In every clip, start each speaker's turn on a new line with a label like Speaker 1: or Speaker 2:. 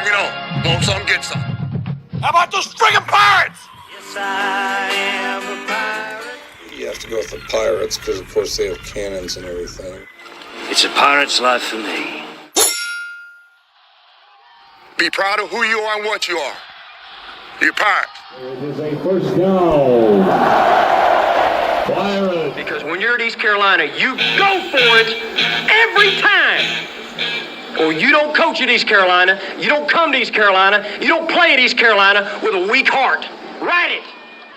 Speaker 1: me know. Want some, get some.
Speaker 2: How about those friggin' Pirates?
Speaker 3: Yes, I am a pirate.
Speaker 4: You have to go with the Pirates because, of course, they have cannons and everything.
Speaker 3: It's a pirate's life for me.
Speaker 1: Be proud of who you are and what you are. You're Pirates.
Speaker 5: It is a first down. Pirates.
Speaker 6: Because when you're at East Carolina, you go for it every time. Or you don't coach at East Carolina, you don't come to East Carolina, you don't play at East Carolina with a weak heart. Write it.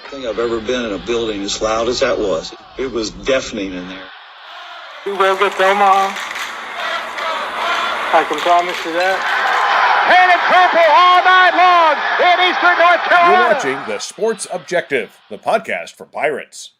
Speaker 7: I think I've ever been in a building as loud as that was. It was deafening in there.
Speaker 8: We will get to Omaha. I can promise you that.
Speaker 2: Painted purple all night long in Eastern North Carolina.
Speaker 9: You're watching The Sports Objective, the podcast for Pirates.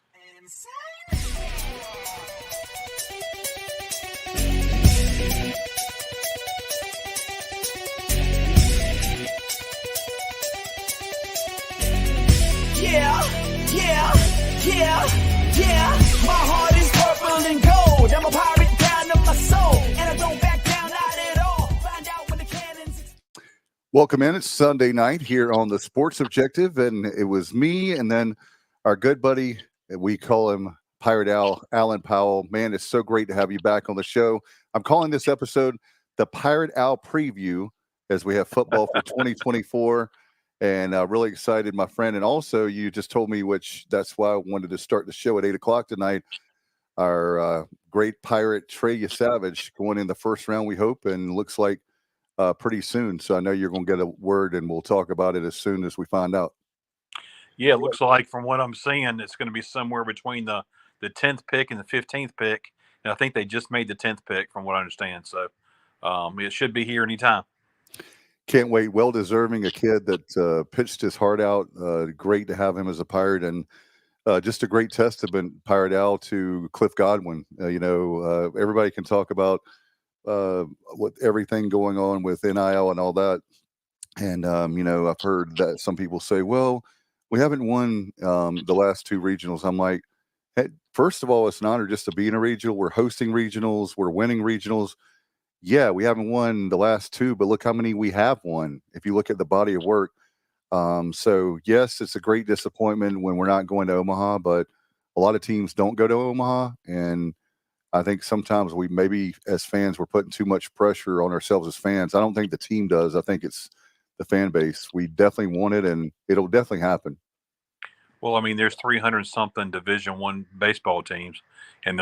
Speaker 10: Yeah. My heart is purple and gold. I'm a pirate down to my soul, and I don't back down, not at all. Find out when the cannons.
Speaker 11: Welcome in. It's Sunday night here on the Sports Objective, and it was me and then our good buddy, we call him Pirate Al, Alan Powell. Man, it's so great to have you back on the show. I'm calling this episode the Pirate Al Preview as we have football for 2024. And really excited, my friend. And also, you just told me, which that's why I wanted to start the show at 8 o'clock tonight. Our great Pirate Trey Savage going in the first round, we hope, and looks like pretty soon. So I know you're going to get a word, and we'll talk about it as soon as we find out.
Speaker 12: Yeah, it looks like from what I'm seeing, it's going to be somewhere between the 10th pick and the 15th pick. And I think they just made the 10th pick from what I understand. So it should be here anytime.
Speaker 11: Can't wait. Well deserving, a kid that pitched his heart out. Great to have him as a Pirate, and just a great testament, Pirate Al, to Cliff Godwin. Everybody can talk about what everything going on with NIL and all that. And, I've heard that some people say, well, we haven't won the last two regionals. I'm like, hey, first of all, it's an honor just to be in a regional. We're hosting regionals. We're winning regionals. Yeah, we haven't won the last two, but look how many we have won if you look at the body of work. So, yes, it's a great disappointment when we're not going to Omaha, but a lot of teams don't go to Omaha. And I think sometimes we maybe as fans, we're putting too much pressure on ourselves as fans. I don't think the team does. I think it's the fan base. We definitely want it, and it'll definitely happen.
Speaker 12: Well, I mean, there's 300-something Division I baseball teams. And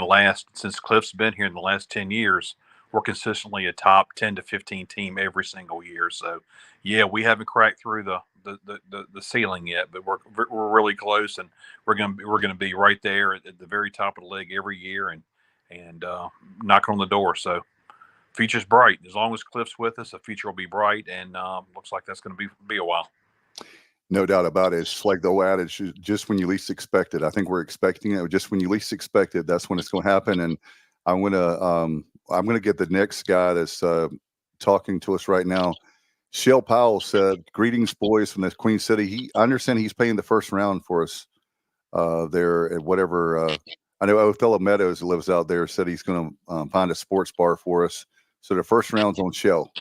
Speaker 12: since Cliff's been here in the last 10 years, we're consistently a top 10 to 15 team every single year. So, yeah, we haven't cracked through the ceiling yet, but we're really close, and we're gonna be right there at the very top of the league every year, and knocking on the door. So, future's bright. As long as Cliff's with us, the future will be bright, and looks like that's going to be a while.
Speaker 11: No doubt about it. It's like the old adage, just when you least expect it. I think we're expecting it. Just when you least expect it, that's when it's going to happen. And I'm gonna get the next guy that's talking to us right now. Shell Powell said, "Greetings, boys from the Queen City." I understand he's paying the first round for us there at whatever. I know Othello Meadows lives out there. Said he's going to find a sports bar for us. So the first round's on Shell.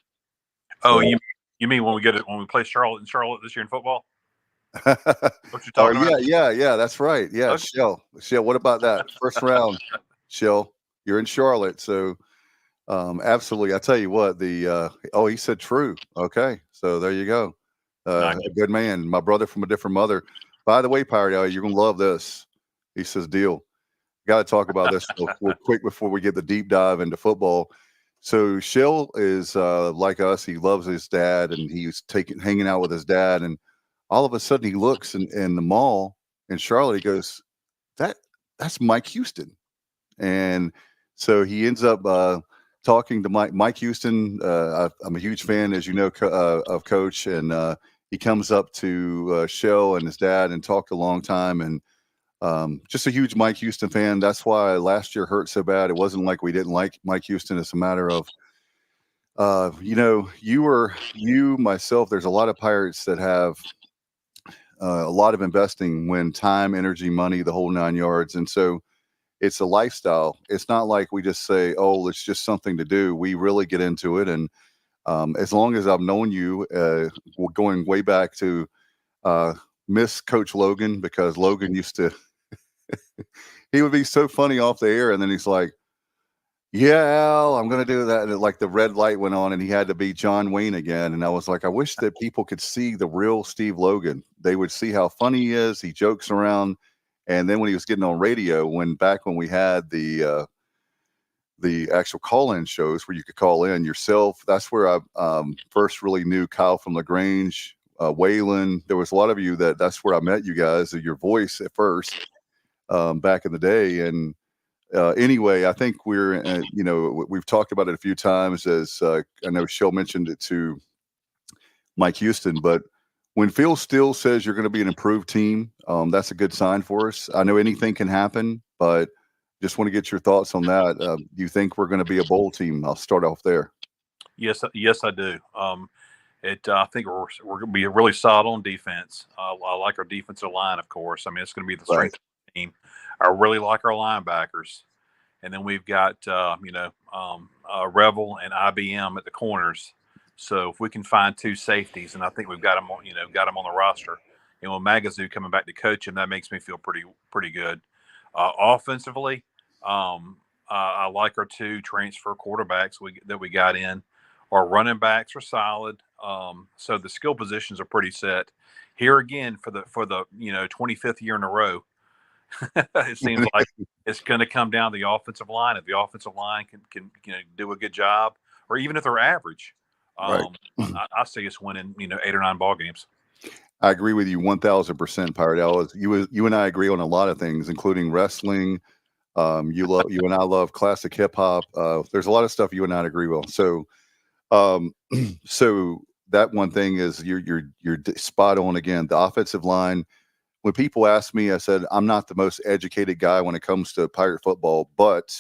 Speaker 12: Oh, so, you mean when we play Charlotte this year in football? What you talking about?
Speaker 11: Yeah. That's right. Yeah, okay. Shell. What about that first round, Shell? You're in Charlotte, so absolutely. I tell you what, he said true. Okay, so there you go. A good man, my brother from a different mother. By the way, Pirate Al, you're gonna love this. He says, "Deal." Got to talk about this real quick before we get the deep dive into football. So Shell is like us. He loves his dad, and he's hanging out with his dad. And all of a sudden, he looks in the mall in Charlotte. He goes, "That's Mike Houston," and so he ends up talking to Mike Houston. I'm a huge fan, as you know, of Coach, and he comes up to Shell and his dad and talked a long time, and just a huge Mike Houston fan. That's why last year hurt so bad. It wasn't like we didn't like Mike Houston. It's a matter of, myself. There's a lot of Pirates that have a lot of investing when time, energy, money, the whole 9 yards, and so. It's a lifestyle. It's not like we just say, oh, it's just something to do. We really get into it. And As long as I've known you, going way back to miss Coach Logan, because Logan used to, he would be so funny off the air, and then he's like, yeah, Al, I'm going to do that. And like the red light went on and he had to be John Wayne again. And I was like, I wish that people could see the real Steve Logan. They would see how funny he is. He jokes around. And then when he was getting on radio, back when we had the actual call-in shows where you could call in yourself, that's where I first really knew Kyle from LaGrange, Waylon. There was a lot of you that's where I met you guys, your voice at first, back in the day. And anyway, I think we're, we've talked about it a few times, as I know Shell mentioned it to Mike Houston, but when Phil Steele says you're going to be an improved team, that's a good sign for us. I know anything can happen, but just want to get your thoughts on that. Do you think we're going to be a bowl team? I'll start off there. Yes,
Speaker 12: I do. I think we're going to be really solid on defense. I like our defensive line, of course. I mean, it's going to be the strength of the team. I really like our linebackers. And then we've got, Revel and IBM at the corners. So if we can find two safeties, and I think we've got them on the roster, and with Magazoo coming back to coach him, that makes me feel pretty good. Offensively, I like our two transfer quarterbacks that we got in. Our running backs are solid. So the skill positions are pretty set. Here again for the 25th year in a row. It seems like it's going to come down to the offensive line. If the offensive line can do a good job, or even if they're average, I see us winning 8 or 9 ball games.
Speaker 11: I agree with you 1,000%, Pirate Al. You and I agree on a lot of things, including wrestling. You and I love classic hip hop. There's a lot of stuff you and I agree on. So, so that one thing is you're spot on again. The offensive line. When people ask me, I said, I'm not the most educated guy when it comes to Pirate football, but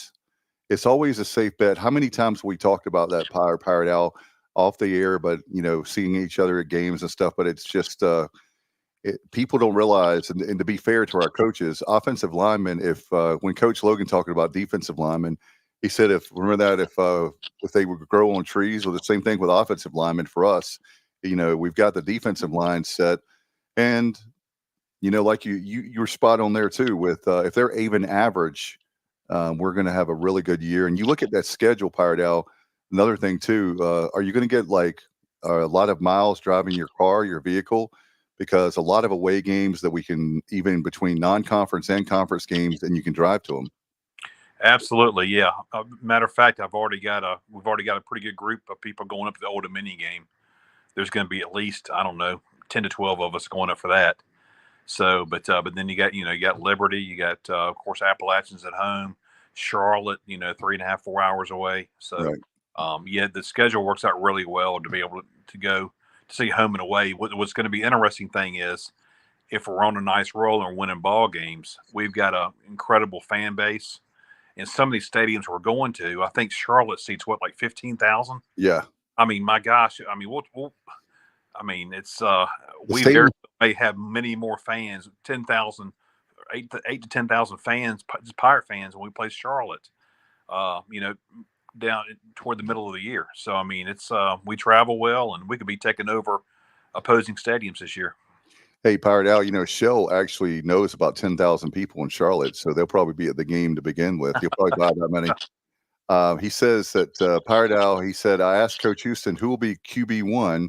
Speaker 11: it's always a safe bet. How many times we talked about that Pirate Al off the air, but seeing each other at games and stuff, but it's just, people don't realize, and to be fair to our coaches, offensive linemen, when Coach Logan talking about defensive linemen, he said, if they would grow on trees, or the same thing with offensive linemen for us, we've got the defensive line set, and like you're spot on there too. With if they're even average, we're going to have a really good year. And you look at that schedule, Pirate Al. Another thing too, are you going to get like a lot of miles driving your car, your vehicle? Because a lot of away games that we can, even between non-conference and conference games, and you can drive to them.
Speaker 12: Absolutely, yeah. Matter of fact, we've already got a pretty good group of people going up to the Old Dominion game. There's going to be at least 10 to 12 of us going up for that. So, but then you got Liberty, you got of course Appalachians at home, Charlotte, 3.5, 4 hours away. So, the schedule works out really well to be able to go to see home and away. What's going to be interesting thing is, if we're on a nice roll and winning ball games, we've got an incredible fan base. In some of these stadiums we're going to, I think Charlotte seats like 15,000.
Speaker 11: Yeah.
Speaker 12: I mean, my gosh. I mean, it's we may have many more fans, 10,000, 8 to 10,000 fans, Pirate fans when we play Charlotte. Down toward the middle of the year. So I mean, it's we travel well, and we could be taking over opposing stadiums this year.
Speaker 11: Hey, Pirate Al, Shell actually knows about 10,000 people in Charlotte, so they'll probably be at the game to begin with. He'll probably buy that many. He says that Pirate Al, he said, I asked Coach Houston who will be QB1,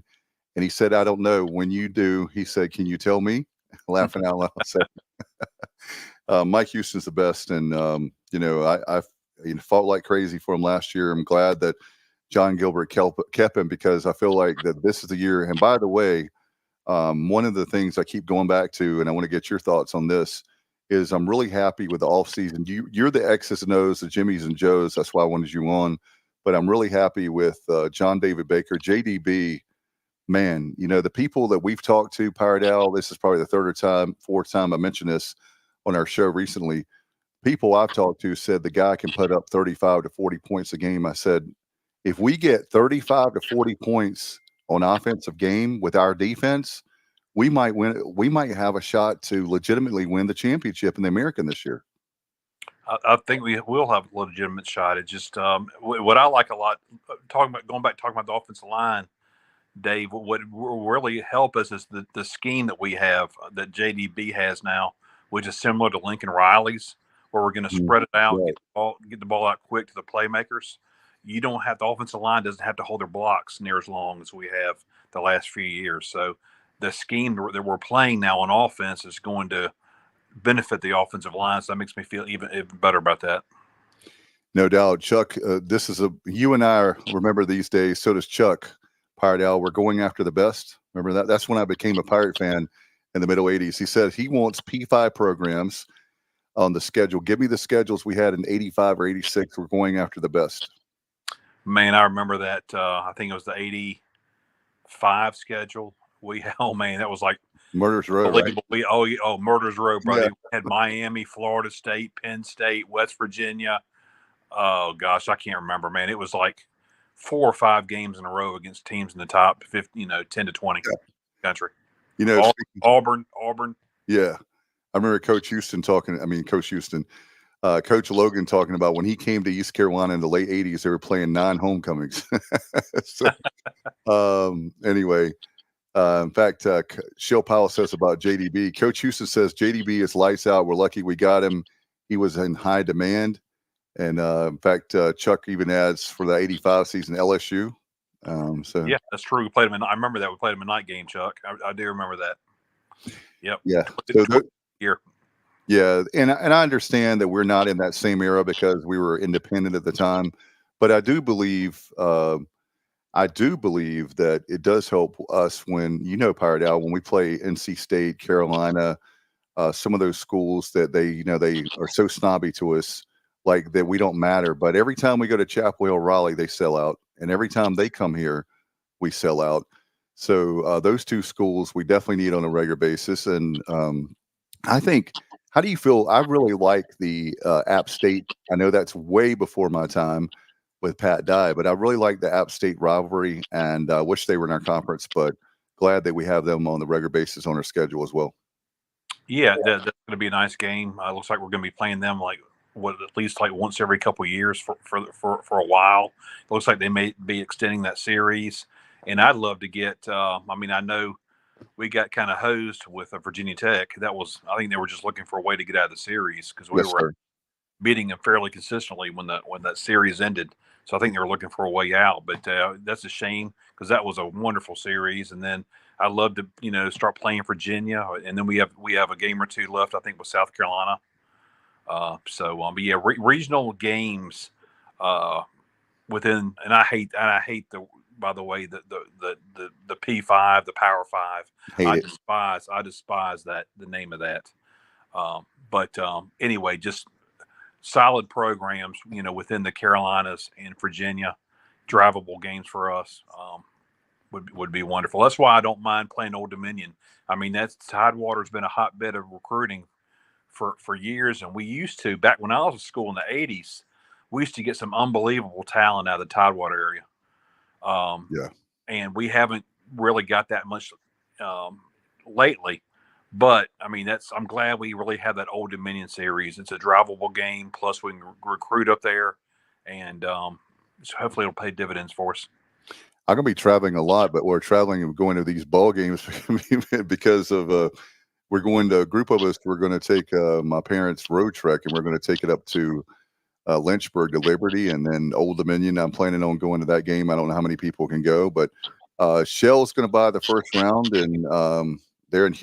Speaker 11: and he said, I don't know. When you do, he said, can you tell me? Laughing out loud. So, Mike Houston's the best, and I fought like crazy for him last year. I'm glad that John Gilbert kept him, because I feel like that this is the year. And by the way, one of the things I keep going back to, and I want to get your thoughts on this, is I'm really happy with the offseason. You're the X's and O's, the Jimmys and Joes. That's why I wanted you on. But I'm really happy with John David Baker, JDB. Man, the people that we've talked to, Pirate Al, this is probably the fourth time I mentioned this on our show recently. People I've talked to said the guy can put up 35 to 40 points a game. I said, if we get 35 to 40 points on offensive game with our defense, we might win. We might have a shot to legitimately win the championship in the American this year.
Speaker 12: I think we will have a legitimate shot. It's just what I like a lot. Talking about the offensive line, Dave. What will really help us is the scheme that we have that JDB has now, which is similar to Lincoln Riley's, where we're going to spread it out, get the ball out quick to the playmakers. You don't have the offensive line doesn't have to hold their blocks near as long as we have the last few years. So the scheme that we're playing now on offense is going to benefit the offensive line. So that makes me feel even better about that.
Speaker 11: No doubt. Chuck, this is you and I remember these days. So does Chuck. Pirate Al, we're going after the best. Remember that? That's when I became a Pirate fan in the middle 80s. He said he wants P5 programs on the schedule. Give me the schedules we had in 85 or 86. We're going after the best.
Speaker 12: Man, I remember that. I think it was the 85 schedule. That was like
Speaker 11: Murder's Row, right?
Speaker 12: Murder's Row, brother.
Speaker 11: Yeah.
Speaker 12: We had Miami, Florida State, Penn State, West Virginia. Oh gosh, I can't remember, man. It was like 4 or 5 games in a row against teams in the top 50, 10 to 20 country. Auburn.
Speaker 11: Yeah. I remember Coach Logan talking about when he came to East Carolina in the late 80s, they were playing 9 homecomings. Anyway, in fact, Shell Powell says about JDB, Coach Houston says JDB is lights out. We're lucky we got him. He was in high demand. And in fact, Chuck even adds for the 85 season LSU.
Speaker 12: Yeah, that's true. We played him. I remember that. We played him a night game, Chuck. I do remember that. Yep.
Speaker 11: Yeah. Yeah, and I understand that we're not in that same era because we were independent at the time, but I do believe that it does help us when Pirate Al, when we play NC State, Carolina, some of those schools that they are so snobby to us, like that we don't matter. But every time we go to Chapel Hill, Raleigh, they sell out, and every time they come here, we sell out. So those two schools we definitely need on a regular basis, and I think. How do you feel? I really like the App State. I know that's way before my time with Pat Dye, but I really like the App State rivalry, and I wish they were in our conference, but glad that we have them on the regular basis on our schedule as well.
Speaker 12: Yeah, that's going to be a nice game. Looks like we're going to be playing them at least like once every couple of years for a while. It looks like they may be extending that series, and I'd love to get. I know. We got kind of hosed with Virginia Tech. I think they were just looking for a way to get out of the series because we were beating them fairly consistently when that series ended. So I think they were looking for a way out. But that's a shame because that was a wonderful series. And then I'd love to start playing Virginia, and then we have a game or two left, I think, with South Carolina. Regional games within, and I hate the. By the way, the P5, the Power 5, I despise that, the name of that. Anyway, just solid programs, within the Carolinas and Virginia, drivable games for us would be wonderful. That's why I don't mind playing Old Dominion. I mean, Tidewater's been a hotbed of recruiting for years, and we used to, back when I was in school in the 80s, we used to get some unbelievable talent out of the Tidewater area. And we haven't really got that much lately, but I'm glad we really have that Old Dominion series. It's a drivable game, plus we can recruit up there, and so hopefully it'll pay dividends for us.
Speaker 11: I'm gonna be traveling a lot, but we're traveling and going to these ball games because of we're going to a group of us. We're going to take my parents' road trek, and we're going to take it up to Lynchburg to Liberty, and then Old Dominion. I'm planning on going to that game. I don't know how many people can go, but Shell's going to buy the first round, and they're in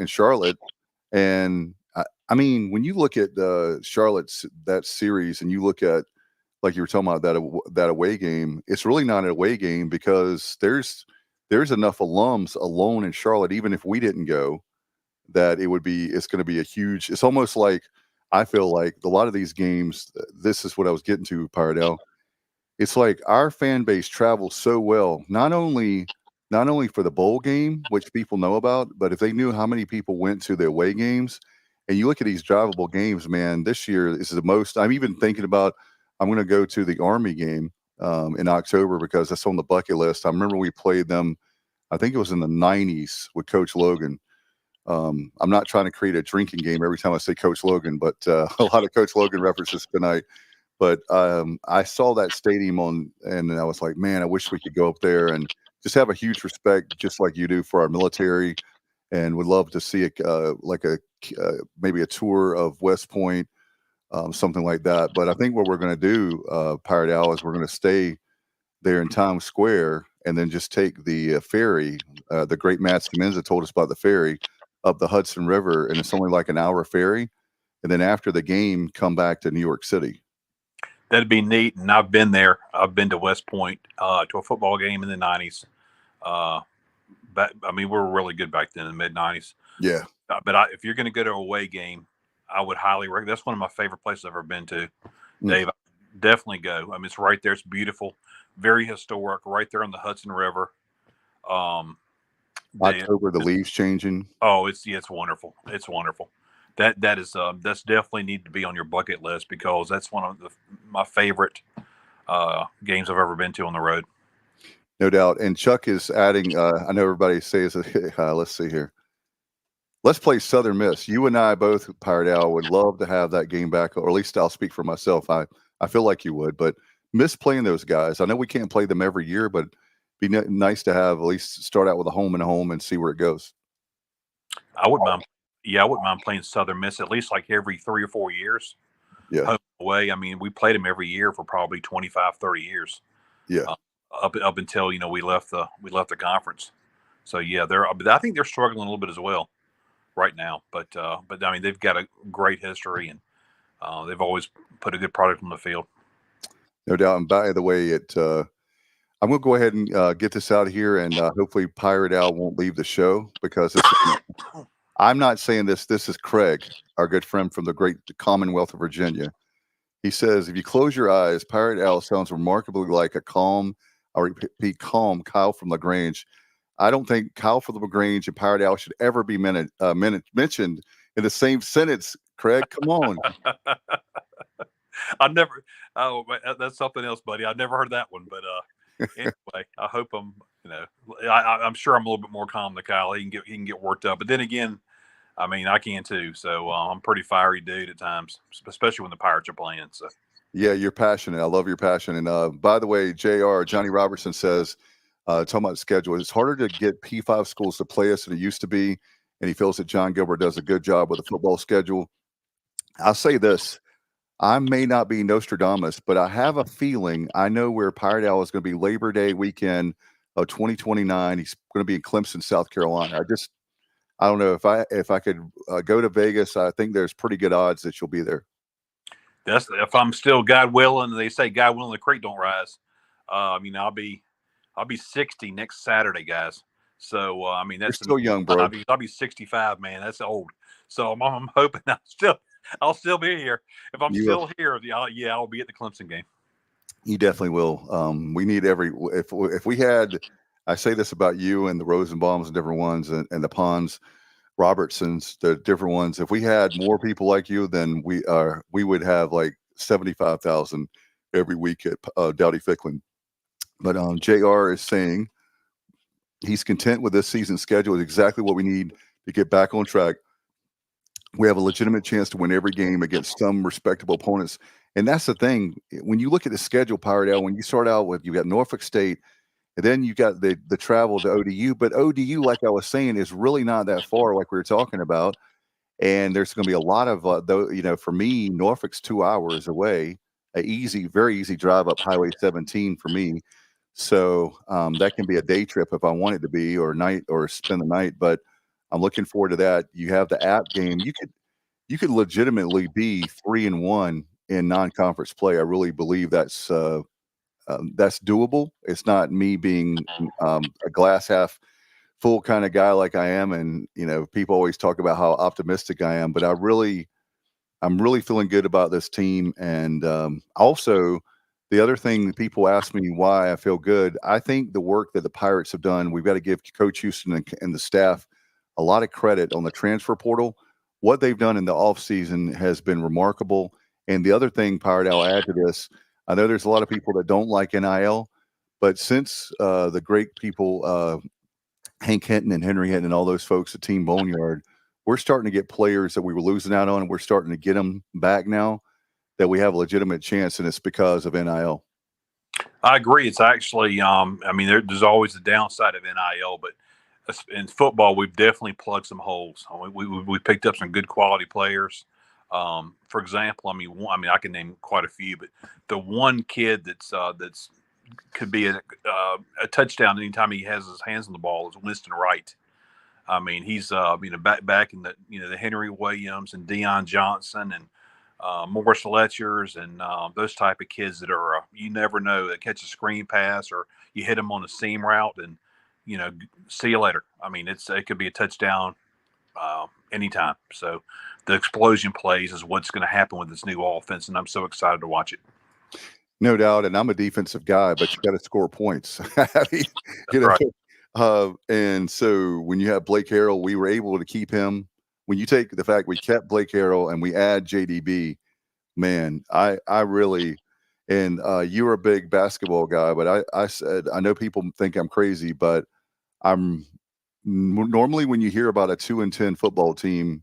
Speaker 11: Charlotte. And when you look at Charlotte's that series, and you look at like you were talking about that away game, it's really not an away game because there's enough alums alone in Charlotte, even if we didn't go, that it's going to be a huge. It's almost like. I feel like a lot of these games, this is what I was getting to, Pirate Al. It's like our fan base travels so well, not only for the bowl game, which people know about, but if they knew how many people went to the away games, and you look at these drivable games, man, this year is the most. I'm even thinking about I'm going to go to the Army game in October because that's on the bucket list. I remember we played them, I think it was in the 90s with Coach Logan. I'm not trying to create a drinking game every time I say Coach Logan, but a lot of Coach Logan references tonight. But I saw that stadium and I was like, man, I wish we could go up there and just have a huge respect, just like you do, for our military, and would love to see maybe a tour of West Point, something like that. But I think what we're going to do, Pirate Al, is we're going to stay there in Times Square and then just take the ferry. The great Matt Semenza told us about the ferry up the Hudson River, and it's only like an hour ferry. And then after the game, come back to New York City.
Speaker 12: That'd be neat. And I've been there. I've been to West Point to a football game in the 90s. We were really good back then in the mid-90s.
Speaker 11: Yeah.
Speaker 12: But if you're going to go to a away game, I would highly recommend. That's one of my favorite places I've ever been to. Dave, definitely go. It's right there. It's beautiful, very historic, right there on the Hudson River.
Speaker 11: October, the leaves changing.
Speaker 12: Oh, it's wonderful. It's wonderful. That's definitely need to be on your bucket list, because that's one of my favorite games I've ever been to on the road.
Speaker 11: No doubt. And Chuck is adding, I know everybody says, let's see here. Let's play Southern Miss. You and I both, Pirate Al, would love to have that game back, or at least I'll speak for myself. I feel like you would, but miss playing those guys. I know we can't play them every year, but it'd be nice to have at least start out with a home and home and see where it goes.
Speaker 12: I wouldn't mind. Yeah, I wouldn't mind playing Southern Miss at least like every 3 or 4 years.
Speaker 11: Yeah.
Speaker 12: Home away. We played them every year for probably 25, 30 years.
Speaker 11: Yeah.
Speaker 12: Up until we left the conference. So yeah, I think they're struggling a little bit as well right now. But they've got a great history, and they've always put a good product on the field.
Speaker 11: No doubt. And by the way, I'm going to go ahead and get this out of here, and hopefully Pirate Al won't leave the show, because I'm not saying this. This is Craig, our good friend from the great Commonwealth of Virginia. He says, if you close your eyes, Pirate Al sounds remarkably like a calm, I repeat, calm Kyle from LaGrange. I don't think Kyle from LaGrange and Pirate Al should ever be mentioned in the same sentence. Craig, come on.
Speaker 12: That's something else, buddy. I've never heard that one, but anyway, I hope I'm sure I'm a little bit more calm than Kyle. He can get worked up, but then again, I can too. So I'm a pretty fiery dude at times, especially when the Pirates are playing. So
Speaker 11: yeah, you're passionate. I love your passion. And by the way, Johnny Robertson says, talking about the schedule, it's harder to get P5 schools to play us than it used to be, and he feels that John Gilbert does a good job with the football schedule. I'll say this. I may not be Nostradamus, but I have a feeling I know where Pirate Al is going to be Labor Day weekend of 2029. He's going to be in Clemson, South Carolina. I don't know if I could go to Vegas. I think there's pretty good odds that you'll be there.
Speaker 12: That's if I'm still God willing. They say God willing, the creek don't rise. I'll be 60 next Saturday, guys. So that's
Speaker 11: You're still young, bro.
Speaker 12: I'll be 65, man. That's old. So I'm hoping I'll still be here. If I'm still here, I'll be at the Clemson game.
Speaker 11: You definitely will. We need if we had, I say this about you and the Rosenbaums and different ones, and the Ponds, Robertsons, the different ones. If we had more people like you, then we would have like 75,000 every week at Dowdy Ficklin. But JR is saying he's content with this season's schedule. It's exactly what we need to get back on track. We have a legitimate chance to win every game against some respectable opponents. And that's the thing. When you look at the schedule, Pirate Al, when you start out with, you got Norfolk State, and then you got the travel to ODU. But ODU, like I was saying, is really not that far, like we were talking about. And there's going to be a lot of, for me, Norfolk's 2 hours away, very easy drive up Highway 17 for me. So that can be a day trip if I want it to be, or night, or spend the night. But I'm looking forward to that. You have the app game. You could legitimately be 3-1 in non-conference play. I really believe that's doable. It's not me being a glass half full kind of guy like I am, and people always talk about how optimistic I am, but I'm really feeling good about this team. And also, the other thing that people ask me why I feel good, I think the work that the Pirates have done, we've got to give Coach Houston and the staff a lot of credit on the transfer portal. What they've done in the offseason has been remarkable. And the other thing, Pirate, I'll add to this, I know there's a lot of people that don't like NIL, but since the great people, Hank Hinton and Henry Hinton and all those folks at Team Boneyard, we're starting to get players that we were losing out on, and we're starting to get them back now that we have a legitimate chance, and it's because of NIL.
Speaker 12: I agree. It's actually, I mean, there's always the downside of NIL, but in football, we've definitely plugged some holes. We picked up some good quality players. For example, I mean, I can name quite a few, but the one kid that's could be a touchdown anytime he has his hands on the ball is Winston Wright. I mean, he's back in the Henry Williams and Deion Johnson and Morris Letchers and those type of kids that are you never know, that catch a screen pass or you hit them on a seam route and see you later. I mean, it could be a touchdown anytime. So the explosion plays is what's going to happen with this new offense, and I'm so excited to watch it.
Speaker 11: No doubt, and I'm a defensive guy, but you got to score points. I mean,
Speaker 12: Right.
Speaker 11: And so when you have Blake Harrell, we were able to keep him. When you take the fact we kept Blake Harrell and we add JDB, man, I really, and you're a big basketball guy, but I said, I know people think I'm crazy, but I'm normally when you hear about a 2-10 football team,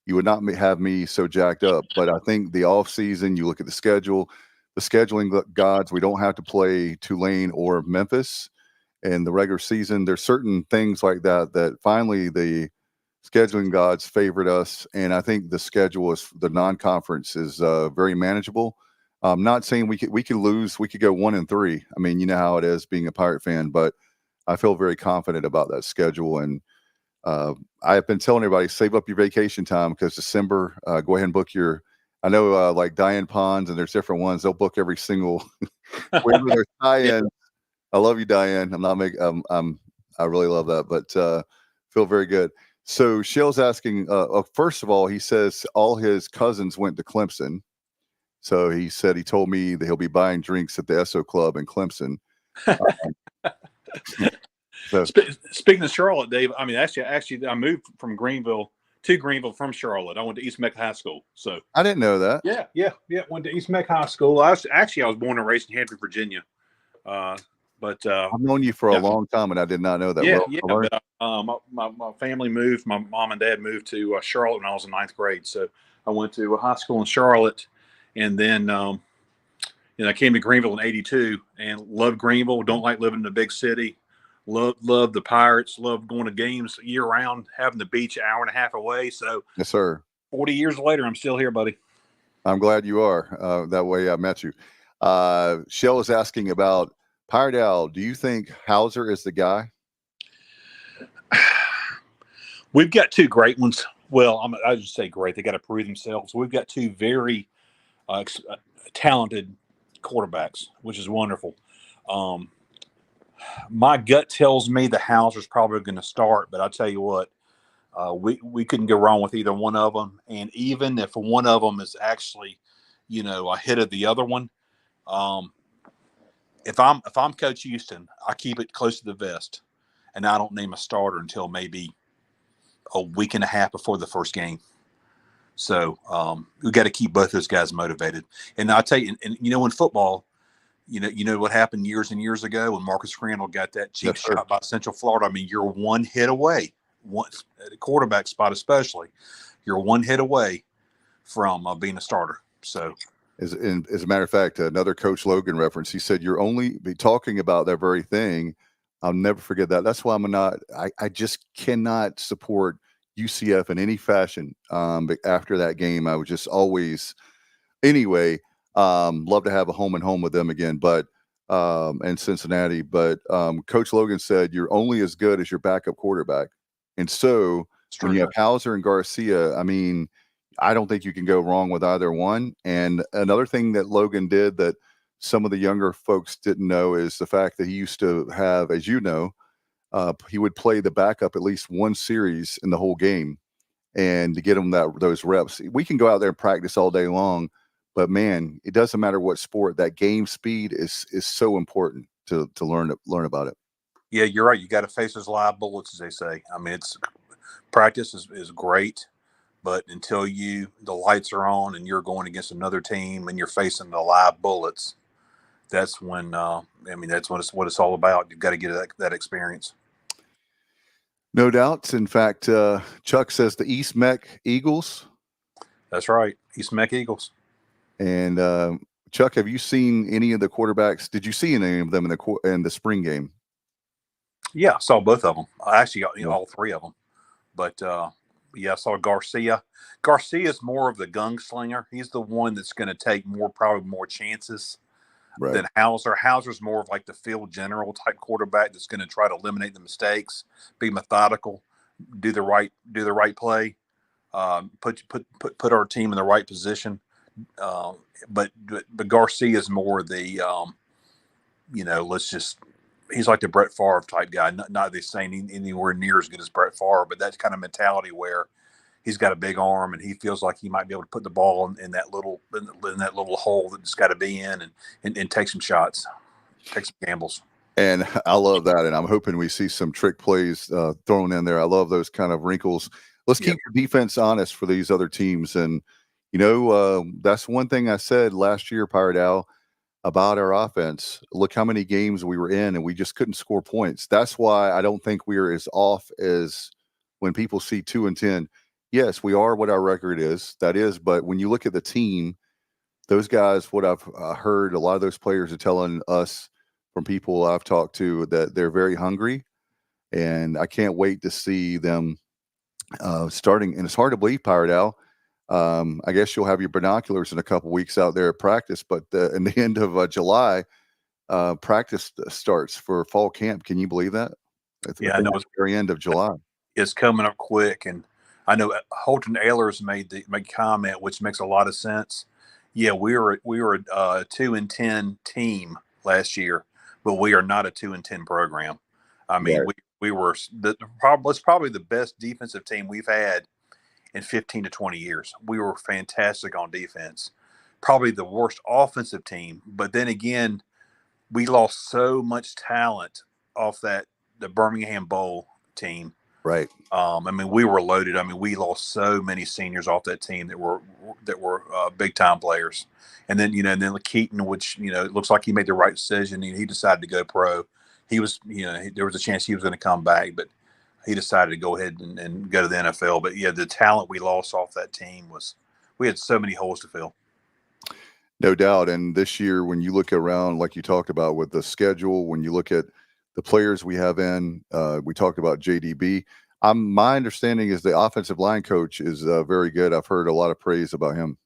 Speaker 11: you would not have me so jacked up. But I think the off season, you look at the schedule, the scheduling gods, we don't have to play Tulane or Memphis. In the regular season, there's certain things like that finally the scheduling gods favored us, and I think the schedule is the non-conference is very manageable. I'm not saying we could lose, we could go 1-3. I mean, you know how it is being a Pirate fan, but I feel very confident about that schedule. And I've been telling everybody, save up your vacation time because December, go ahead and book your. I know like Diane Ponds and there's different ones. They'll book every single wherever there's tie-in. I love you, Diane. I'm not making. I really love that, but feel very good. So Shell's asking. First of all, he says all his cousins went to Clemson. So he said he told me that he'll be buying drinks at the SO Club in Clemson.
Speaker 12: So. Speaking of Charlotte, Dave, I mean, actually, I moved from Greenville to Greenville from Charlotte. I went to East Meck High School. So
Speaker 11: I didn't know that.
Speaker 12: Yeah. Went to East Meck High School. I was born and raised in Hampton, Virginia. But
Speaker 11: I've known you for a long time, and I did not know that.
Speaker 12: My family moved. My mom and dad moved to Charlotte when I was in 9th grade. So I went to a high school in Charlotte, and then I came to Greenville in '82 and loved Greenville. Don't like living in a big city. Love the Pirates. Love going to games year round. Having the beach an hour and a half away. So
Speaker 11: yes, sir.
Speaker 12: 40 years later, I'm still here, buddy.
Speaker 11: I'm glad you are. That way, I met you. Shell is asking about. Pirate Al, do you think Hauser is the guy?
Speaker 12: We've got two great ones. Well, I just say great. They got to prove themselves. We've got two very talented quarterbacks, which is wonderful. My gut tells me the Hauser's probably going to start, but I'll tell you what, we couldn't go wrong with either one of them. And even if one of them is actually, ahead of the other one, if I'm Coach Houston, I keep it close to the vest, and I don't name a starter until maybe a week and a half before the first game. So we got to keep both those guys motivated. And I tell you, and in football, you know what happened years and years ago when Marcus Crandall got that cheap shot by Central Florida. I mean, you're one hit away, at a quarterback spot especially. You're one hit away from being a starter. So.
Speaker 11: As a matter of fact, another Coach Logan reference, he said, you're only be talking about that very thing. I'll never forget that. That's why I just cannot support UCF in any fashion. But after that game, I was just always, anyway, love to have a home and home with them again, but, and Cincinnati. But Coach Logan said, you're only as good as your backup quarterback. And so when you have Hauser and Garcia, I mean, I don't think you can go wrong with either one. And another thing that Logan did that some of the younger folks didn't know is the fact that he used to have, as you know, he would play the backup at least one series in the whole game, and to get him those reps. We can go out there and practice all day long, but man, it doesn't matter what sport. That game speed is so important to learn about it.
Speaker 12: Yeah, you're right. You got to face those live bullets, as they say. I mean, practice is great. But until the lights are on and you're going against another team and you're facing the live bullets, that's when that's what it's all about. You've got to get that experience.
Speaker 11: No doubts. In fact, Chuck says the East Mech Eagles.
Speaker 12: That's right, East Mech Eagles.
Speaker 11: And Chuck, have you seen any of the quarterbacks? Did you see any of them in the spring game?
Speaker 12: Yeah, I saw both of them. I actually got all three of them. But yeah, I saw Garcia. Garcia's more of the gunslinger. He's the one that's going to take probably more chances than Hauser. Hauser's more of like the field general type quarterback that's going to try to eliminate the mistakes, be methodical, do the right play, put our team in the right position. But Garcia is more the he's like the Brett Favre type guy. Not they saying anywhere near as good as Brett Favre, but that kind of mentality where he's got a big arm and he feels like he might be able to put the ball in that little hole that it's got to be in and take some shots, take some gambles.
Speaker 11: And I love that, and I'm hoping we see some trick plays thrown in there. I love those kind of wrinkles. Let's keep your defense honest for these other teams, and that's one thing I said last year, Pirate Al, about our offense. Look how many games we were in, and we just couldn't score points. That's why I don't think we're as off as when people see 2-10. Yes, we are what our record is. That is, but when you look at the team, those guys, what I've heard, a lot of those players are telling us from people I've talked to that they're very hungry, and I can't wait to see them starting. And it's hard to believe, Pirate Al. I guess you'll have your binoculars in a couple weeks out there at practice, but in the end of July, practice starts for fall camp. Can you believe that?
Speaker 12: I know it's
Speaker 11: the very end of July.
Speaker 12: It's coming up quick, and I know Holton Ehlers made comment, which makes a lot of sense. Yeah, we were a 2-10 team last year, but we are not a 2-10 program. I mean, we were probably the best defensive team we've had in 15 to 20 years. We were fantastic on defense. Probably the worst offensive team, but then again, we lost so much talent off the Birmingham Bowl team.
Speaker 11: Right.
Speaker 12: I mean, we were loaded. I mean, we lost so many seniors off that team that were big time players. And then then Keaton, which it looks like he made the right decision. He decided to go pro. He was there was a chance he was going to come back, but he decided to go ahead and go to the NFL. But yeah, the talent we lost off that team we had so many holes to fill.
Speaker 11: No doubt. And this year, when you look around, like you talked about with the schedule, when you look at the players we have in, we talked about JDB. My understanding is the offensive line coach is very good. I've heard a lot of praise about him.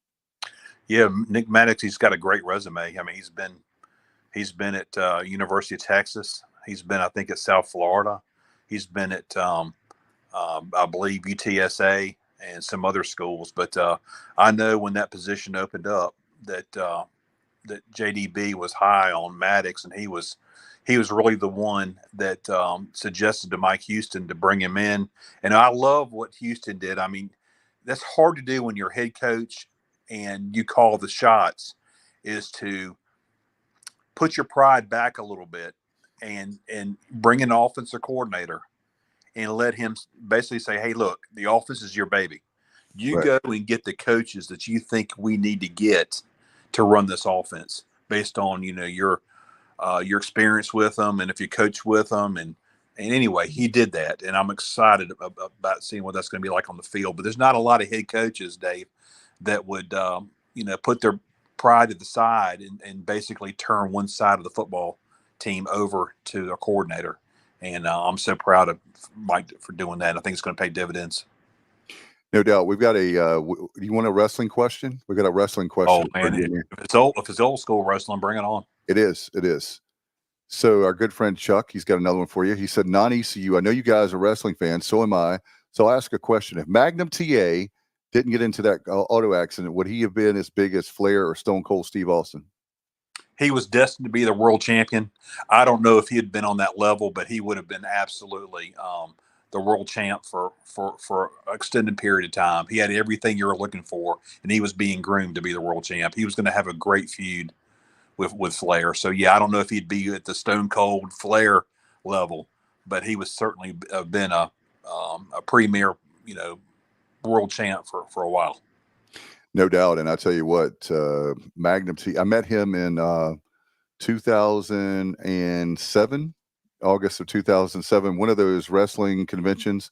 Speaker 12: Yeah, Nick Maddox, he's got a great resume. I mean, he's been at University of Texas. He's been, I think, at South Florida. He's been at, I believe, UTSA and some other schools. But I know when that position opened up that JDB was high on Maddox, and he was really the one that suggested to Mike Houston to bring him in. And I love what Houston did. I mean, that's hard to do when you're head coach and you call the shots, is to put your pride back a little bit and bring an offensive coordinator and let him basically say, hey, look, the offense is your baby. You go and get the coaches that you think we need to get to run this offense based on, your experience with them, and if you coach with them, and anyway, he did that, and I'm excited about seeing what that's going to be like on the field. But there's not a lot of head coaches, Dave, that would put their pride to the side and basically turn one side of the football team over to a coordinator. And I'm so proud of Mike for doing that. I think it's going to pay dividends.
Speaker 11: No doubt. We've got you want a wrestling question? We got a wrestling question.
Speaker 12: Oh man, if it's old school wrestling, bring it on.
Speaker 11: It is. So our good friend Chuck, he's got another one for you. He said, non-ECU, I know you guys are wrestling fans, so am I. So I'll ask a question. If Magnum TA didn't get into that auto accident, would he have been as big as Flair or Stone Cold Steve Austin?
Speaker 12: He was destined to be the world champion. I don't know if he had been on that level, but he would have been absolutely the world champ for an extended period of time. He had everything you were looking for, and he was being groomed to be the world champ. He was going to have a great feud with Flair. So yeah, I don't know if he'd be at the Stone Cold Flair level, but he was certainly been a premier, world champ for a while.
Speaker 11: No doubt. And I tell you what, Magnum T, I met him in 2007 August of 2007, one of those wrestling conventions.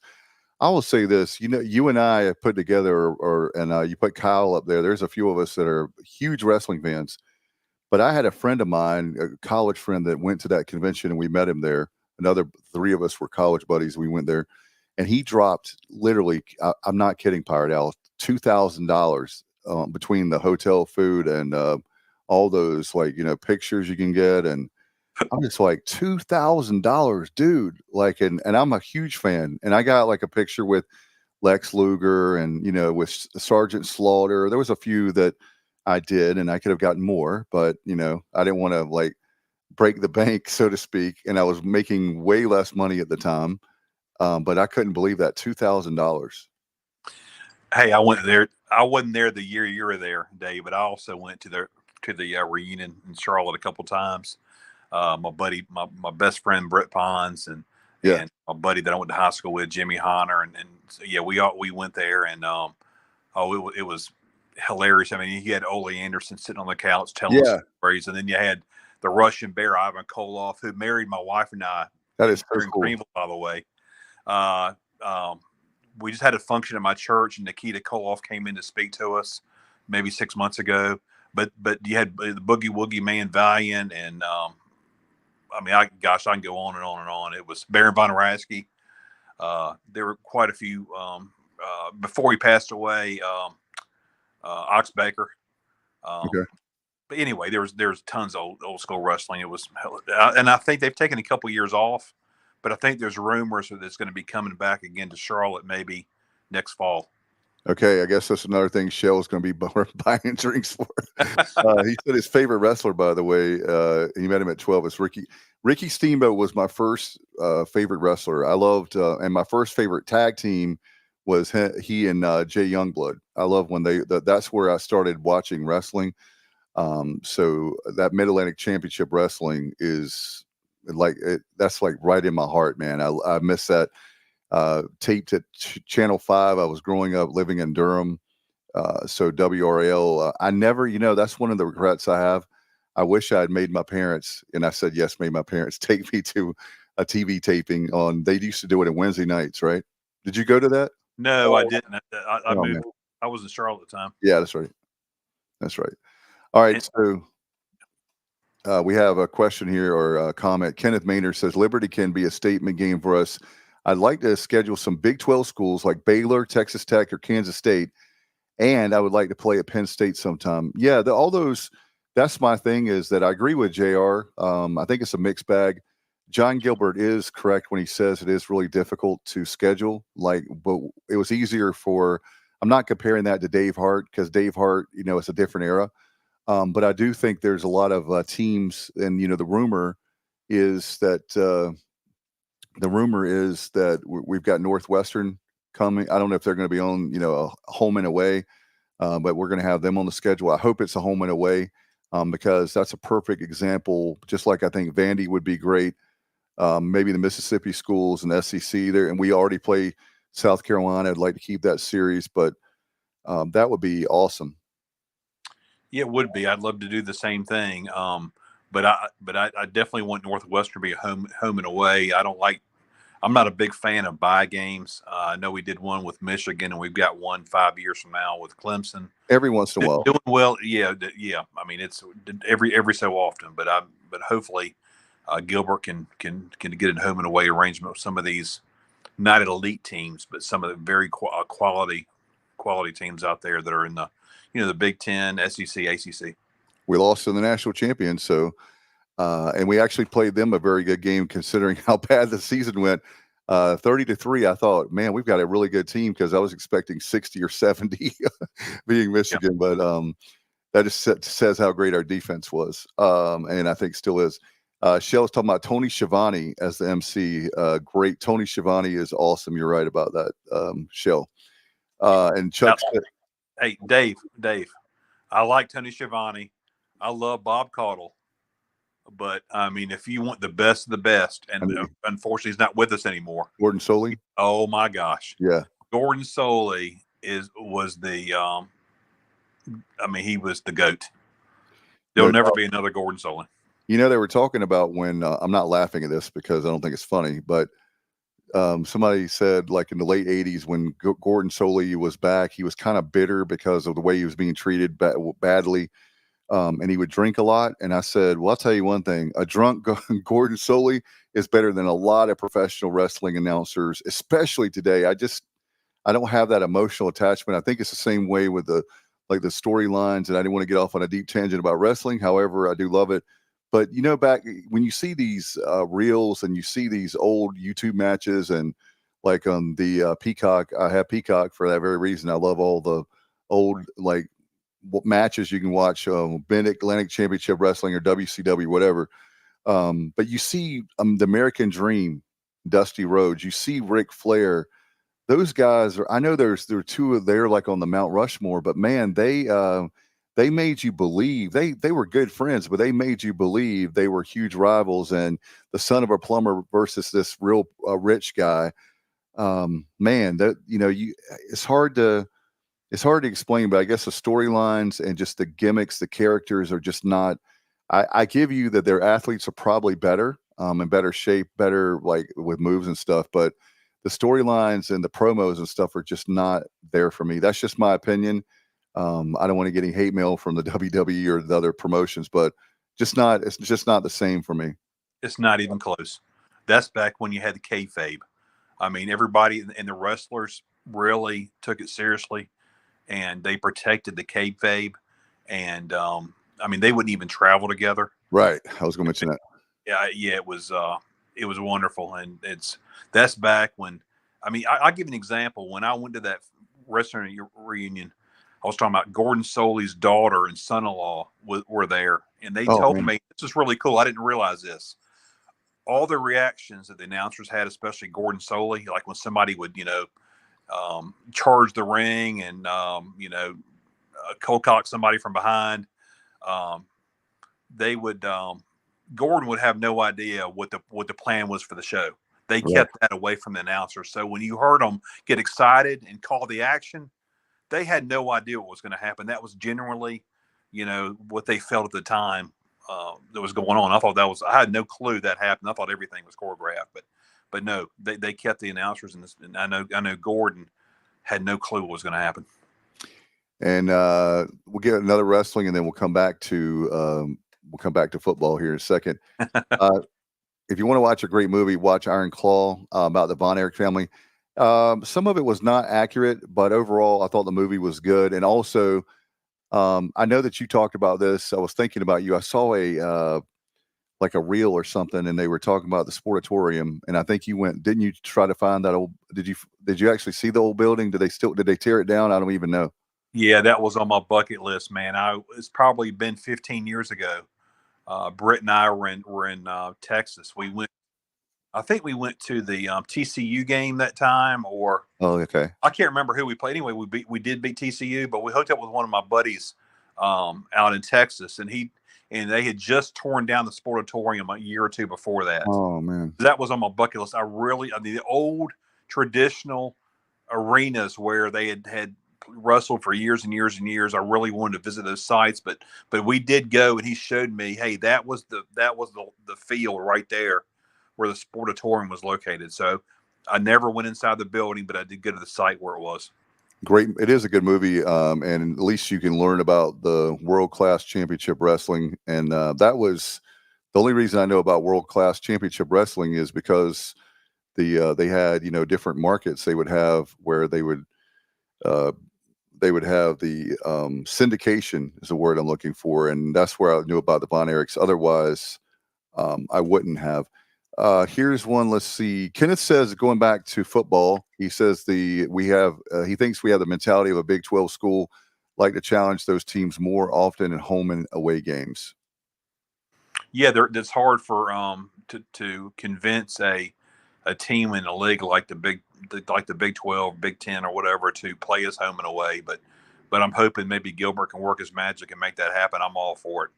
Speaker 11: I will say this, you and I have put together, and you put Kyle up there. There's a few of us that are huge wrestling fans, but I had a friend of mine, a college friend, that went to that convention, and we met him there. Another three of us were college buddies. We went there, and he dropped literally, I'm not kidding, Pirate Al, $2,000 between the hotel food and all those pictures you can get, and I'm just like $2,000, dude. Like, and I'm a huge fan, and I got like a picture with Lex Luger and with Sergeant Slaughter. There was a few that I did, and I could have gotten more, but I didn't want to like break the bank, so to speak, and I was making way less money at the time. But I couldn't believe that $2,000.
Speaker 12: Hey, I went there. I wasn't there the year you were there, Dave, but I also went to the reunion in Charlotte a couple times. My buddy, my best friend Brett Pons, and my buddy that I went to high school with, Jimmy Honor, and so, yeah, we went there, and it was hilarious. I mean, you had Ole Anderson sitting on the couch telling us stories, and then you had the Russian Bear Ivan Koloff, who married my wife and I.
Speaker 11: That is so
Speaker 12: in
Speaker 11: cool.
Speaker 12: Greenville, by the way. We just had a function at my church, and Nikita Koloff came in to speak to us maybe 6 months ago. But you had the Boogie Woogie Man Valiant, and I mean, I can go on and on and on. It was Baron Von Raschke. There were quite a few before he passed away. Ox Baker.
Speaker 11: Okay.
Speaker 12: But anyway, there's tons of old school wrestling. It was, and I think they've taken a couple years off, but I think there's rumors that it's going to be coming back again to Charlotte maybe next fall.
Speaker 11: Okay, I guess that's another thing Shell's going to be buying drinks for. He said his favorite wrestler, by the way, he met him at 12, is Ricky. Ricky Steamboat was my first favorite wrestler. I loved, and my first favorite tag team was he and Jay Youngblood. I love when that's where I started watching wrestling. So that Mid-Atlantic Championship Wrestling is that's like right in my heart, man. I miss that. Taped at Channel 5. I was growing up living in Durham. So WRL, I never, that's one of the regrets I have. I wish I had made my parents, and I said yes, made my parents take me to a TV taping they used to do it on Wednesday nights, right? Did you go to that?
Speaker 12: No, I didn't. I moved. Man. I was in Charlotte at the time.
Speaker 11: Yeah, that's right. That's right. All right. So we have a question here or a comment. Kenneth Maynard says, Liberty can be a statement game for us. I'd like to schedule some Big 12 schools like Baylor, Texas Tech, or Kansas State. And I would like to play at Penn State sometime. Yeah, all those, that's my thing, is that I agree with JR. I think it's a mixed bag. John Gilbert is correct when he says it is really difficult to schedule. But it was easier I'm not comparing that to Dave Hart, because Dave Hart, it's a different era. But I do think there's a lot of teams, and, the rumor is that we've got Northwestern coming. I don't know if they're going to be on, a home and away, but we're going to have them on the schedule. I hope it's a home and away, because that's a perfect example. Just like I think Vandy would be great. Maybe the Mississippi schools and SEC there, and we already play South Carolina. I'd like to keep that series, but that would be awesome.
Speaker 12: Yeah, it would be. I'd love to do the same thing. But I definitely want Northwestern to be a home and away. I'm not a big fan of bye games. I know we did one with Michigan, and we've got one 5 years from now with Clemson.
Speaker 11: Every once in a while,
Speaker 12: doing well. Yeah. I mean, it's every so often, but hopefully Gilbert can get a home and away arrangement with some of these not elite teams, but some of the very quality teams out there that are in the the Big Ten, SEC, ACC.
Speaker 11: We lost to the national champions, so and we actually played them a very good game considering how bad the season went. 30-3. I thought, man, we've got a really good team, because I was expecting 60 or 70 being Michigan, but that just says how great our defense was, and I think still is. Shell's talking about Tony Schiavone as the MC. Great. Tony Schiavone is awesome. You're right about that, Shell. And Chuck said,
Speaker 12: hey, Dave, I like Tony Schiavone. I love Bob Caudle. But, I mean, if you want the best of the best, and unfortunately he's not with us anymore.
Speaker 11: Gordon Soley?
Speaker 12: Oh, my gosh.
Speaker 11: Yeah.
Speaker 12: Gordon Soley was the he was the GOAT. There'll never be another Gordon Soley.
Speaker 11: You know, they were talking about when I'm not laughing at this because I don't think it's funny, but somebody said like in the late 80s when Gordon Soley was back, he was kind of bitter because of the way he was being treated badly. And he would drink a lot. And I said, well, I'll tell you one thing, a drunk Gordon Soley is better than a lot of professional wrestling announcers, especially today. I don't have that emotional attachment. I think it's the same way with the storylines, and I didn't want to get off on a deep tangent about wrestling. However, I do love it. But back when you see these reels and you see these old YouTube matches, and like on the Peacock, I have Peacock for that very reason. I love all the old matches you can watch, Mid Atlantic Championship Wrestling or WCW, whatever. But you see the American Dream, Dusty Rhodes. You see Ric Flair. Those guys I know there are two of there like on the Mount Rushmore, but man, they made you believe they were good friends, but they made you believe they were huge rivals and the son of a plumber versus this real rich guy. Man, that it's hard to explain, but I guess the storylines and just the gimmicks, the characters are just not. I give you that their athletes are probably better, in better shape, better like with moves and stuff, but the storylines and the promos and stuff are just not there for me. That's just my opinion. I don't want to get any hate mail from the WWE or the other promotions, but it's just not the same for me.
Speaker 12: It's not even close. That's back when you had the kayfabe. I mean, everybody and the wrestlers really took it seriously, and they protected the kayfabe. And I mean, they wouldn't even travel together.
Speaker 11: Right. I was going to mention that.
Speaker 12: Yeah, it was wonderful, and that's back when. I mean, I'll give you an example. When I went to that wrestling reunion, I was talking about Gordon Soley's daughter and son-in-law were there, and they told me this is really cool. I didn't realize this. All the reactions that the announcers had, especially Gordon Soley, like when somebody would, charge the ring and, cold cock somebody from behind, they would, Gordon would have no idea what the plan was for the show. They kept that away from the announcers. So when you heard them get excited and call the action, they had no idea what was going to happen. That was generally, what they felt at the time that was going on. I had no clue that happened. I thought everything was choreographed, but no, they kept the announcers, and I know Gordon had no clue what was going to happen.
Speaker 11: And we'll get another wrestling, and then we'll come back to football here in a second. If you want to watch a great movie, watch Iron Claw, about the Von Erich family. Some of it was not accurate, but overall, I thought the movie was good. And also, I know that you talked about this. I was thinking about you. I saw a reel or something, and they were talking about the Sportatorium. And I think you went, didn't you try to find that old? Did you actually see the old building? Did they tear it down? I don't even know.
Speaker 12: Yeah, that was on my bucket list, man. It's probably been 15 years ago. Britt and I were in Texas. I think we went to the TCU game that time, or
Speaker 11: okay,
Speaker 12: I can't remember who we played. Anyway, we did beat TCU, but we hooked up with one of my buddies out in Texas, and they had just torn down the Sportatorium a year or two before that.
Speaker 11: Oh man,
Speaker 12: that was on my bucket list. The old traditional arenas where they had wrestled for years and years and years. I really wanted to visit those sites, but we did go, and he showed me, hey, that was the field right there where the Sportatorium was located. So I never went inside the building, but I did go to the site where it was.
Speaker 11: Great. It is a good movie. And at least you can learn about the world-class championship wrestling. And that was the only reason I know about world-class championship wrestling is because they had, different markets they would have where they would have the syndication is the word I'm looking for. And that's where I knew about the Von Erichs. Otherwise, I wouldn't have. Here's one. Let's see. Kenneth says, going back to football, he says he thinks we have the mentality of a Big 12 school, like to challenge those teams more often in home and away games.
Speaker 12: Yeah, it's hard for to convince a team in a league like the Big 12, Big 10, or whatever to play us home and away. But I'm hoping maybe Gilbert can work his magic and make that happen. I'm all for it.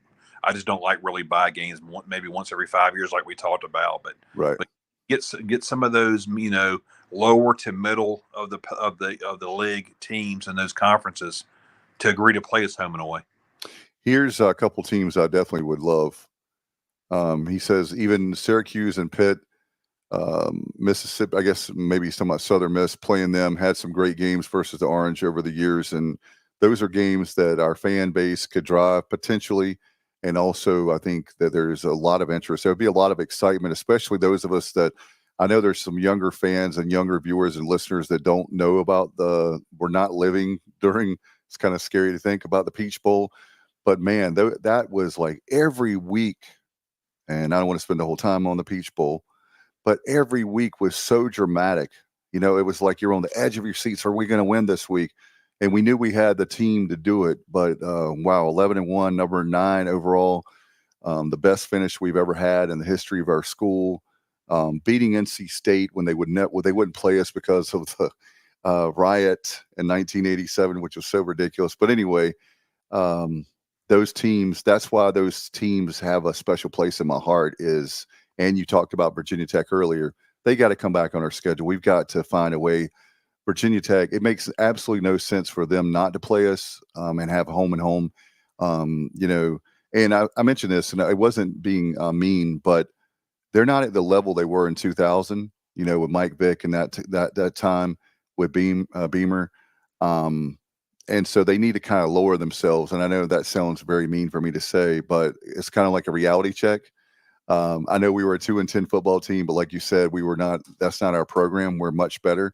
Speaker 12: I just don't like really buy games maybe once every 5 years like we talked about. But get some of those lower to middle of the league teams and those conferences to agree to play us home and away.
Speaker 11: Here's a couple teams I definitely would love. He says even Syracuse and Pitt, Mississippi, I guess maybe he's talking about Southern Miss, playing them, had some great games versus the Orange over the years. And those are games that our fan base could drive potentially. And also, I think that there's a lot of interest. There would be a lot of excitement, especially those of us that I know there's some younger fans and younger viewers and listeners that don't know about we're not living during, it's kind of scary to think about the Peach Bowl. But man, that was like every week. And I don't want to spend the whole time on the Peach Bowl, but every week was so dramatic. You know, it was like you're on the edge of your seats. Are we going to win this week? And we knew we had the team to do it. But wow, 11-1, number 9 overall, the best finish we've ever had in the history of our school. Beating NC State when they wouldn't play us because of the riot in 1987, which was so ridiculous. But anyway, those teams, that's why those teams have a special place in my heart and you talked about Virginia Tech earlier. They got to come back on our schedule. We've got to find a way. Virginia Tech, it makes absolutely no sense for them not to play us and have home and home. You know, and I mentioned this, and it wasn't being mean, but they're not at the level they were in 2000, you know, with Mike Vick and that time with Beamer. And so they need to kind of lower themselves. And I know that sounds very mean for me to say, but it's kind of like a reality check. I know we were a 2-10 football team, but like you said, that's not our program. We're much better.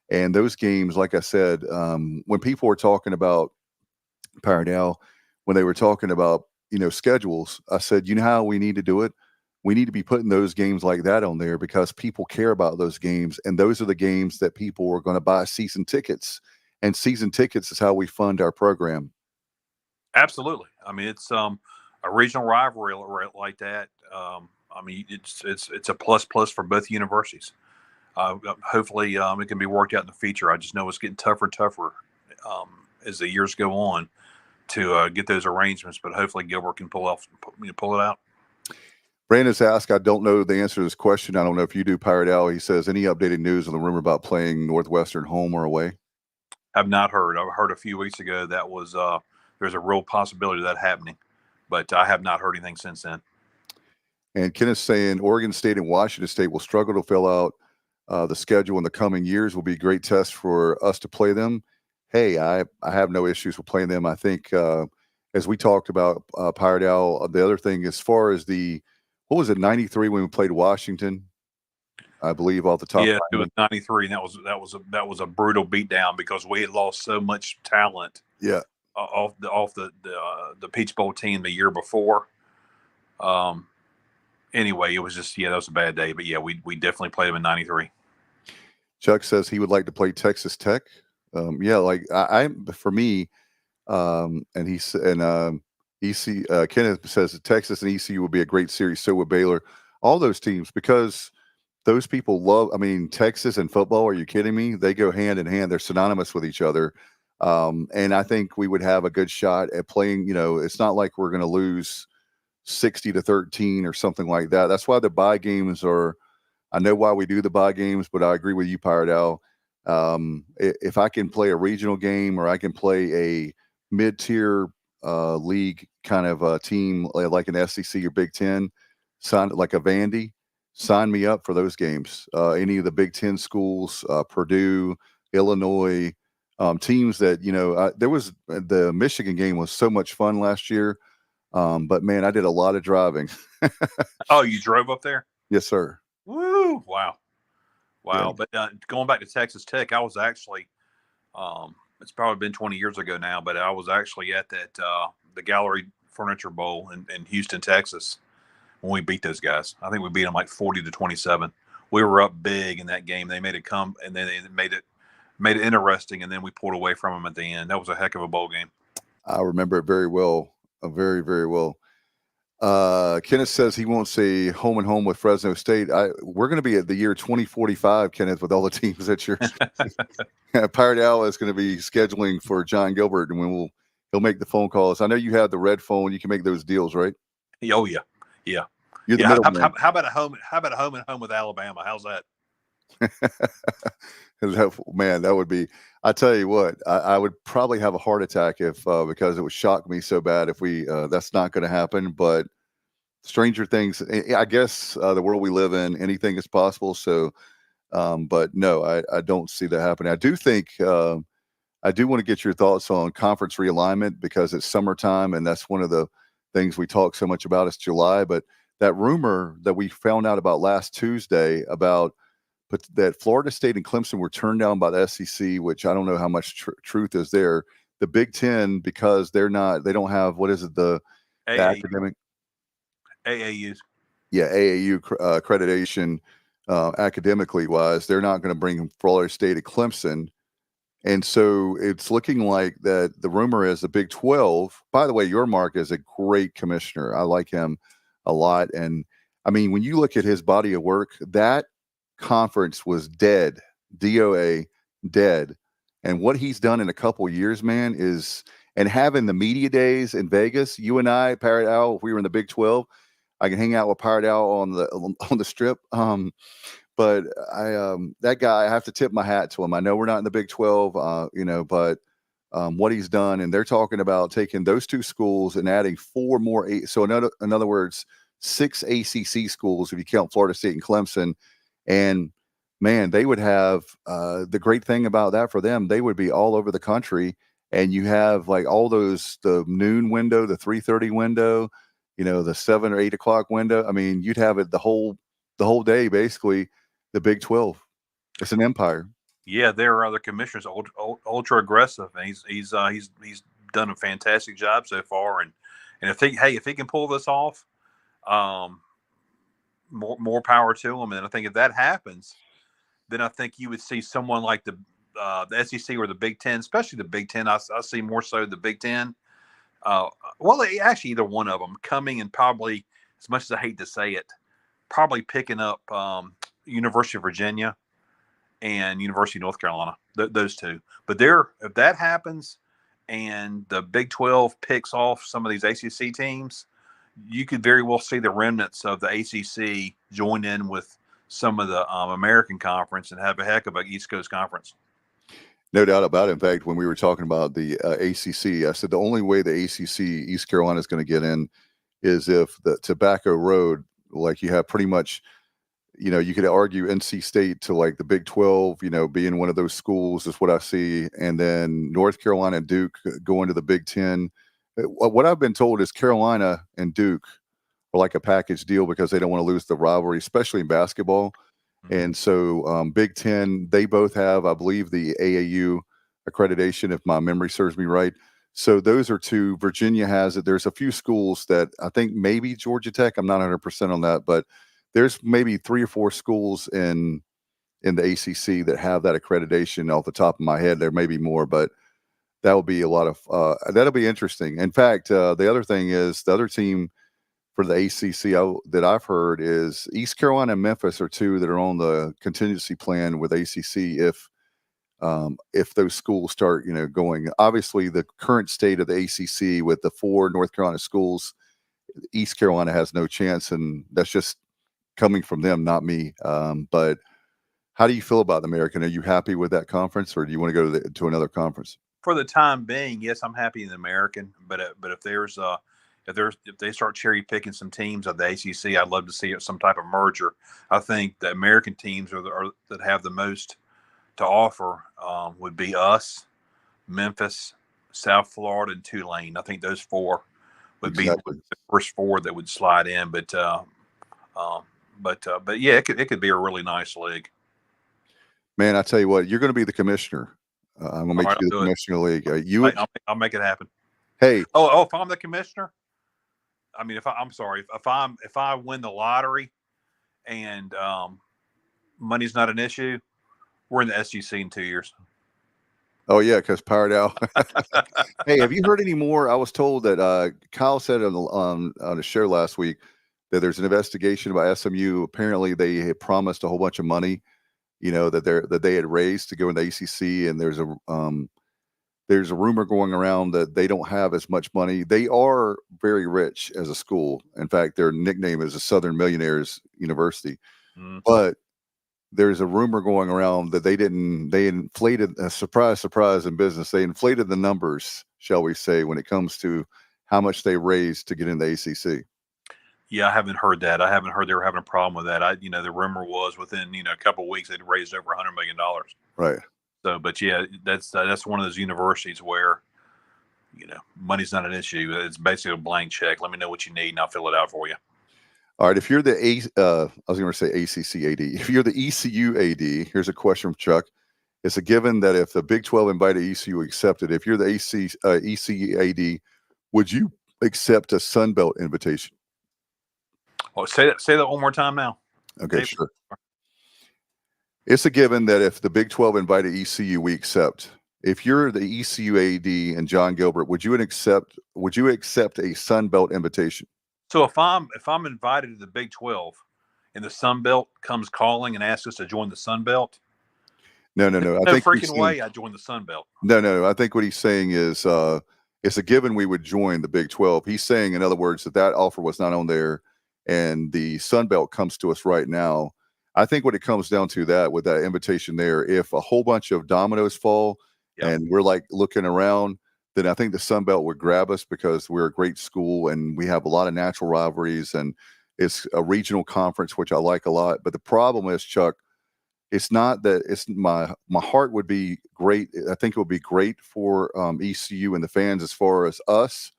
Speaker 11: And those games, like I said, when people were talking about Parnell, when they were talking about, you know, schedules, I said, you know how we need to do it? We need to be putting those games like that on there because people care about those games. And those are the games that people are going to buy season tickets. And season tickets is how we fund our program.
Speaker 12: Absolutely. I mean, it's a regional rivalry like that. I mean, it's a plus for both universities. Hopefully, it can be worked out in the future. I just know it's getting tougher and tougher as the years go on to get those arrangements. But hopefully, Gilbert can pull it out.
Speaker 11: Brandon's asked, I don't know the answer to this question. I don't know if you do, Pirate Owl. He says, any updated news on the rumor about playing Northwestern home or away?
Speaker 12: Have not heard. I've heard a few weeks ago that was there's a real possibility of that happening, but I have not heard anything since then.
Speaker 11: And Kenneth's saying Oregon State and Washington State will struggle to fill out the schedule in the coming years. Will be a great test for us to play them. Hey, I have no issues with playing them. I think as we talked about Pirate Owl, the other thing as far as what was it, 93 when we played Washington? I believe off the top.
Speaker 12: Yeah, it was 93, and that was a brutal beatdown because we had lost so much talent.
Speaker 11: Yeah,
Speaker 12: off the Peach Bowl team the year before. Anyway, it was just that was a bad day. But yeah, we definitely played them in 93.
Speaker 11: Chuck says he would like to play Texas Tech. Yeah, like for me, and EC Kenneth says that Texas and ECU will be a great series. So would Baylor. All those teams, because those people love, I mean, Texas and football, are you kidding me? They go hand in hand. They're synonymous with each other. And I think we would have a good shot at playing, you know, it's not like we're going to lose 60-13 or something like that. That's why the bye games I know why we do the bye games, but I agree with you, Pirate Owl. If I can play a regional game or I can play a mid-tier league kind of a team like an SEC or Big Ten, like a Vandy, sign me up for those games. Any of the Big Ten schools, Purdue, Illinois, teams that, you know, there was the Michigan game was so much fun last year. But man, I did a lot of driving.
Speaker 12: Oh, you drove up there?
Speaker 11: Yes, sir.
Speaker 12: Woo! Wow.
Speaker 11: Yeah.
Speaker 12: But going back to Texas Tech, I was actually, it's probably been 20 years ago now, but I was actually at the Gallery Furniture Bowl in Houston, Texas, when we beat those guys. I think we beat them like 40-27. We were up big in that game. They made it come, and then they made it interesting, and then we pulled away from them at the end. That was a heck of a bowl game.
Speaker 11: I remember it very well, very, very well. Kenneth says he won't say home and home with Fresno State. We're going to be at the year 2045, Kenneth, with all the teams that you're. Pirate Owl is going to be scheduling for John Gilbert, and he'll make the phone calls. I know you have the red phone. You can make those deals, right?
Speaker 12: Oh yeah. Yeah.
Speaker 11: You're the
Speaker 12: how about a home and home with Alabama? How's that?
Speaker 11: Man, that would be. I tell you what, I would probably have a heart attack if because it would shock me so bad if we. That's not going to happen. But stranger things. I guess the world we live in, anything is possible. So, but no, I don't see that happening. I do think I do want to get your thoughts on conference realignment because it's summertime, and that's one of the things we talk so much about. It's July, but that rumor that we found out about last Tuesday about that Florida State and Clemson were turned down by the SEC, which I don't know how much truth is there. The Big Ten, because they don't have, what is it, the academic
Speaker 12: AAUs.
Speaker 11: Yeah, AAU accreditation academically wise, they're not going to bring Florida State to Clemson. And so it's looking like that the rumor is the Big 12. By the way, your Mark is a great commissioner. I like him a lot. And I mean, when you look at his body of work, that conference was dead, DOA, dead. And what he's done in a couple of years, man, is, and having the media days in Vegas, you and I, Parrot Owl, if we were in the Big 12, I can hang out with Pirate Owl on the strip. But that guy, I have to tip my hat to him. I know we're not in the Big 12, but what he's done, and they're talking about taking those two schools and adding 4 more. So in other words, 6 ACC schools if you count Florida State and Clemson. And man, they would have the great thing about that for them, they would be all over the country. And you have like all those, the noon window, the 3:30 window, the 7 or 8 o'clock window. I mean, you'd have it the whole day, basically. The Big 12, it's an empire.
Speaker 12: Yeah, there are other commissioners, ultra aggressive, and he's done a fantastic job so far. And if he can pull this off, more power to him. And I think if that happens, then I think you would see someone like the SEC or the Big Ten, especially the Big Ten. I see more so the Big Ten. Well, actually, either one of them coming and probably, as much as I hate to say it, probably picking up University of Virginia and University of North Carolina, those two. But if that happens and the Big 12 picks off some of these ACC teams, you could very well see the remnants of the ACC join in with some of the American Conference and have a heck of an East Coast Conference.
Speaker 11: No doubt about it. In fact, when we were talking about the ACC, I said the only way the ACC East Carolina is going to get in is if the Tobacco Road, like you have pretty much, you could argue NC State to like the Big 12, being one of those schools is what I see. And then North Carolina and Duke going to the Big 10. What I've been told is Carolina and Duke are like a package deal because they don't want to lose the rivalry, especially in basketball. And so Big 10, they both have, I believe, the AAU accreditation, if my memory serves me right. So those are two. Virginia has it. There's a few schools that I think maybe Georgia Tech. I'm not 100% on that, but there's maybe 3 or 4 schools in the ACC that have that accreditation off the top of my head. There may be more, but that will be a lot of that'll be interesting. In fact, the other thing is the other team for the ACC that I've heard is East Carolina and Memphis are 2 that are on the contingency plan with ACC if those schools start, going. Obviously, the current state of the ACC with the 4 North Carolina schools, East Carolina has no chance, and that's just coming from them, not me. But how do you feel about the American? Are you happy with that conference, or do you want to go to another conference?
Speaker 12: For the time being, yes, I'm happy in the American. But if they start cherry picking some teams of the ACC, I'd love to see some type of merger. I think the American teams are that have the most to offer would be us, Memphis, South Florida, and Tulane. I think those 4 would be the first 4 that would slide in. But yeah, it could be a really nice league.
Speaker 11: Man, I tell you what, you're going to be the commissioner. I'm going to make you the commissioner of the league.
Speaker 12: I'll make it happen.
Speaker 11: Hey.
Speaker 12: Oh, if I'm the commissioner, I mean, if I win the lottery and money's not an issue, we're in the SEC in 2 years.
Speaker 11: Oh yeah, because Pirate Owl. Hey, have you heard any more? I was told that Kyle said on a show last week that there's an investigation by SMU. Apparently, they had promised a whole bunch of money, that they had raised to go in the ACC, and there's a rumor going around that they don't have as much money. They are very rich as a school. In fact, their nickname is the Southern Millionaires University. But there's a rumor going around that they inflated, a surprise in business. They inflated the numbers, shall we say, when it comes to how much they raised to get in the ACC.
Speaker 12: Yeah, I haven't heard that. I haven't heard they were having a problem with that. The rumor was within a couple of weeks they'd raised over $100 million.
Speaker 11: Right.
Speaker 12: So, but yeah, that's one of those universities where money's not an issue. It's basically a blank check. Let me know what you need, and I'll fill it out for you.
Speaker 11: All right. If you're the I was going to say ACC AD. If you're the ECU AD, here's a question from Chuck. It's a given that if the Big 12 invited ECU accepted, if you're the ECU AD, would you accept a Sun Belt invitation?
Speaker 12: Oh, say that one more time now.
Speaker 11: Okay, sure. It's a given that if the Big 12 invited ECU, we accept. If you're the ECU AD and John Gilbert, would you accept a Sun Belt invitation?
Speaker 12: So if I'm invited to the Big 12 and the Sun Belt comes calling and asks us to join the Sun Belt,
Speaker 11: no.
Speaker 12: I think freaking way I join the Sun Belt.
Speaker 11: No. I think what he's saying is it's a given we would join the Big 12. He's saying, in other words, that offer was not on there, and the Sun Belt comes to us right now. I think when it comes down to that, with that invitation there, if a whole bunch of dominoes fall and we're like looking around, then I think the Sun Belt would grab us because we're a great school and we have a lot of natural rivalries, and it's a regional conference, which I like a lot. But the problem is, Chuck, it's not that it's my heart would be great. I think it would be great for ECU and the fans as far as us,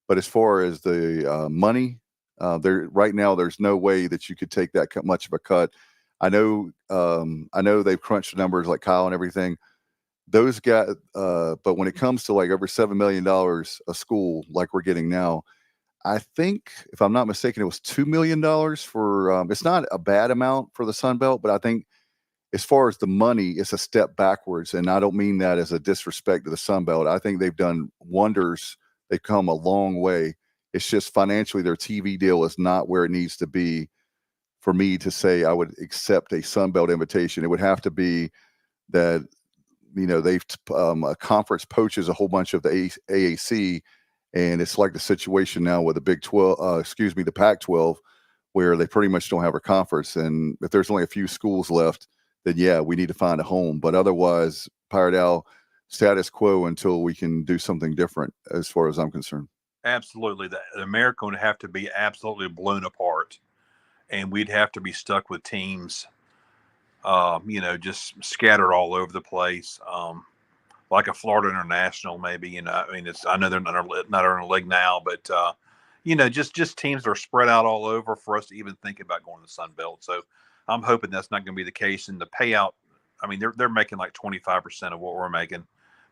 Speaker 11: but as far as the money, there right now there's no way that you could take that much of a cut. I know they've crunched the numbers like Kyle and everything. Those guys, but when it comes to like over $7 million a school like we're getting now, I think if I'm not mistaken, it was $2 million for. It's not a bad amount for the Sun Belt, but I think as far as the money, it's a step backwards, and I don't mean that as a disrespect to the Sun Belt. I think they've done wonders. They've come a long way. It's just financially their TV deal is not where it needs to be for me to say I would accept a Sun Belt invitation. It would have to be that they've a conference poaches a whole bunch of the AAC, and it's like the situation now with the Big 12, the Pac-12, where they pretty much don't have a conference. And if there's only a few schools left, then yeah, we need to find a home. But otherwise, Pirate Owl, status quo until we can do something different, as far as I'm concerned.
Speaker 12: Absolutely. The America would have to be absolutely blown apart, and we'd have to be stuck with teams, just scattered all over the place, like a Florida International, maybe. I know they're not in a league now, but just teams that are spread out all over for us to even think about going to the Sun Belt. So I'm hoping that's not going to be the case. And the payout, they're making like 25% of what we're making,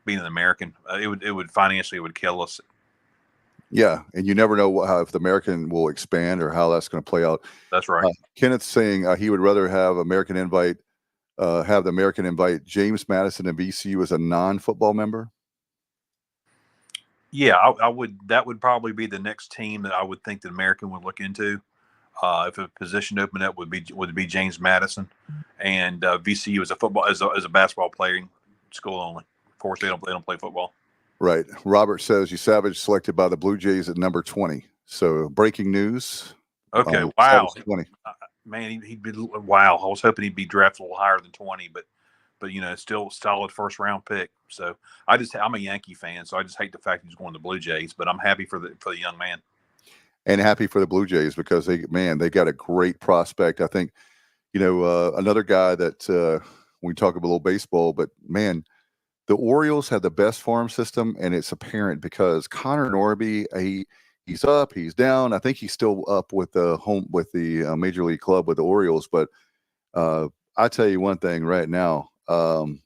Speaker 12: being an American. It would financially, it would kill us.
Speaker 11: Yeah, and you never know if the American will expand or how that's going to play out.
Speaker 12: That's right.
Speaker 11: Kenneth's saying he would rather have the American invite James Madison and VCU as a non-football member.
Speaker 12: Yeah, I would. That would probably be the next team that I would think the American would look into. If a position opened up, would be James Madison, and VCU as a basketball playing school only. Of course, they don't play football.
Speaker 11: Right. Robert says you Savage selected by the Blue Jays at number 20. So breaking news.
Speaker 12: Okay. Wow.
Speaker 11: 20.
Speaker 12: Man, he'd be wow. I was hoping he'd be drafted a little higher than 20, but still solid first round pick. So I'm a Yankee fan, so I just hate the fact he's going to the Blue Jays, but I'm happy for the young man.
Speaker 11: And happy for the Blue Jays because they got a great prospect. I think, another guy that we talk a little baseball, but man, the Orioles had the best farm system, and it's apparent because Connor Norby, he's up, he's down. I think he's still up with the Major League Club with the Orioles. But I tell you one thing right now, Connor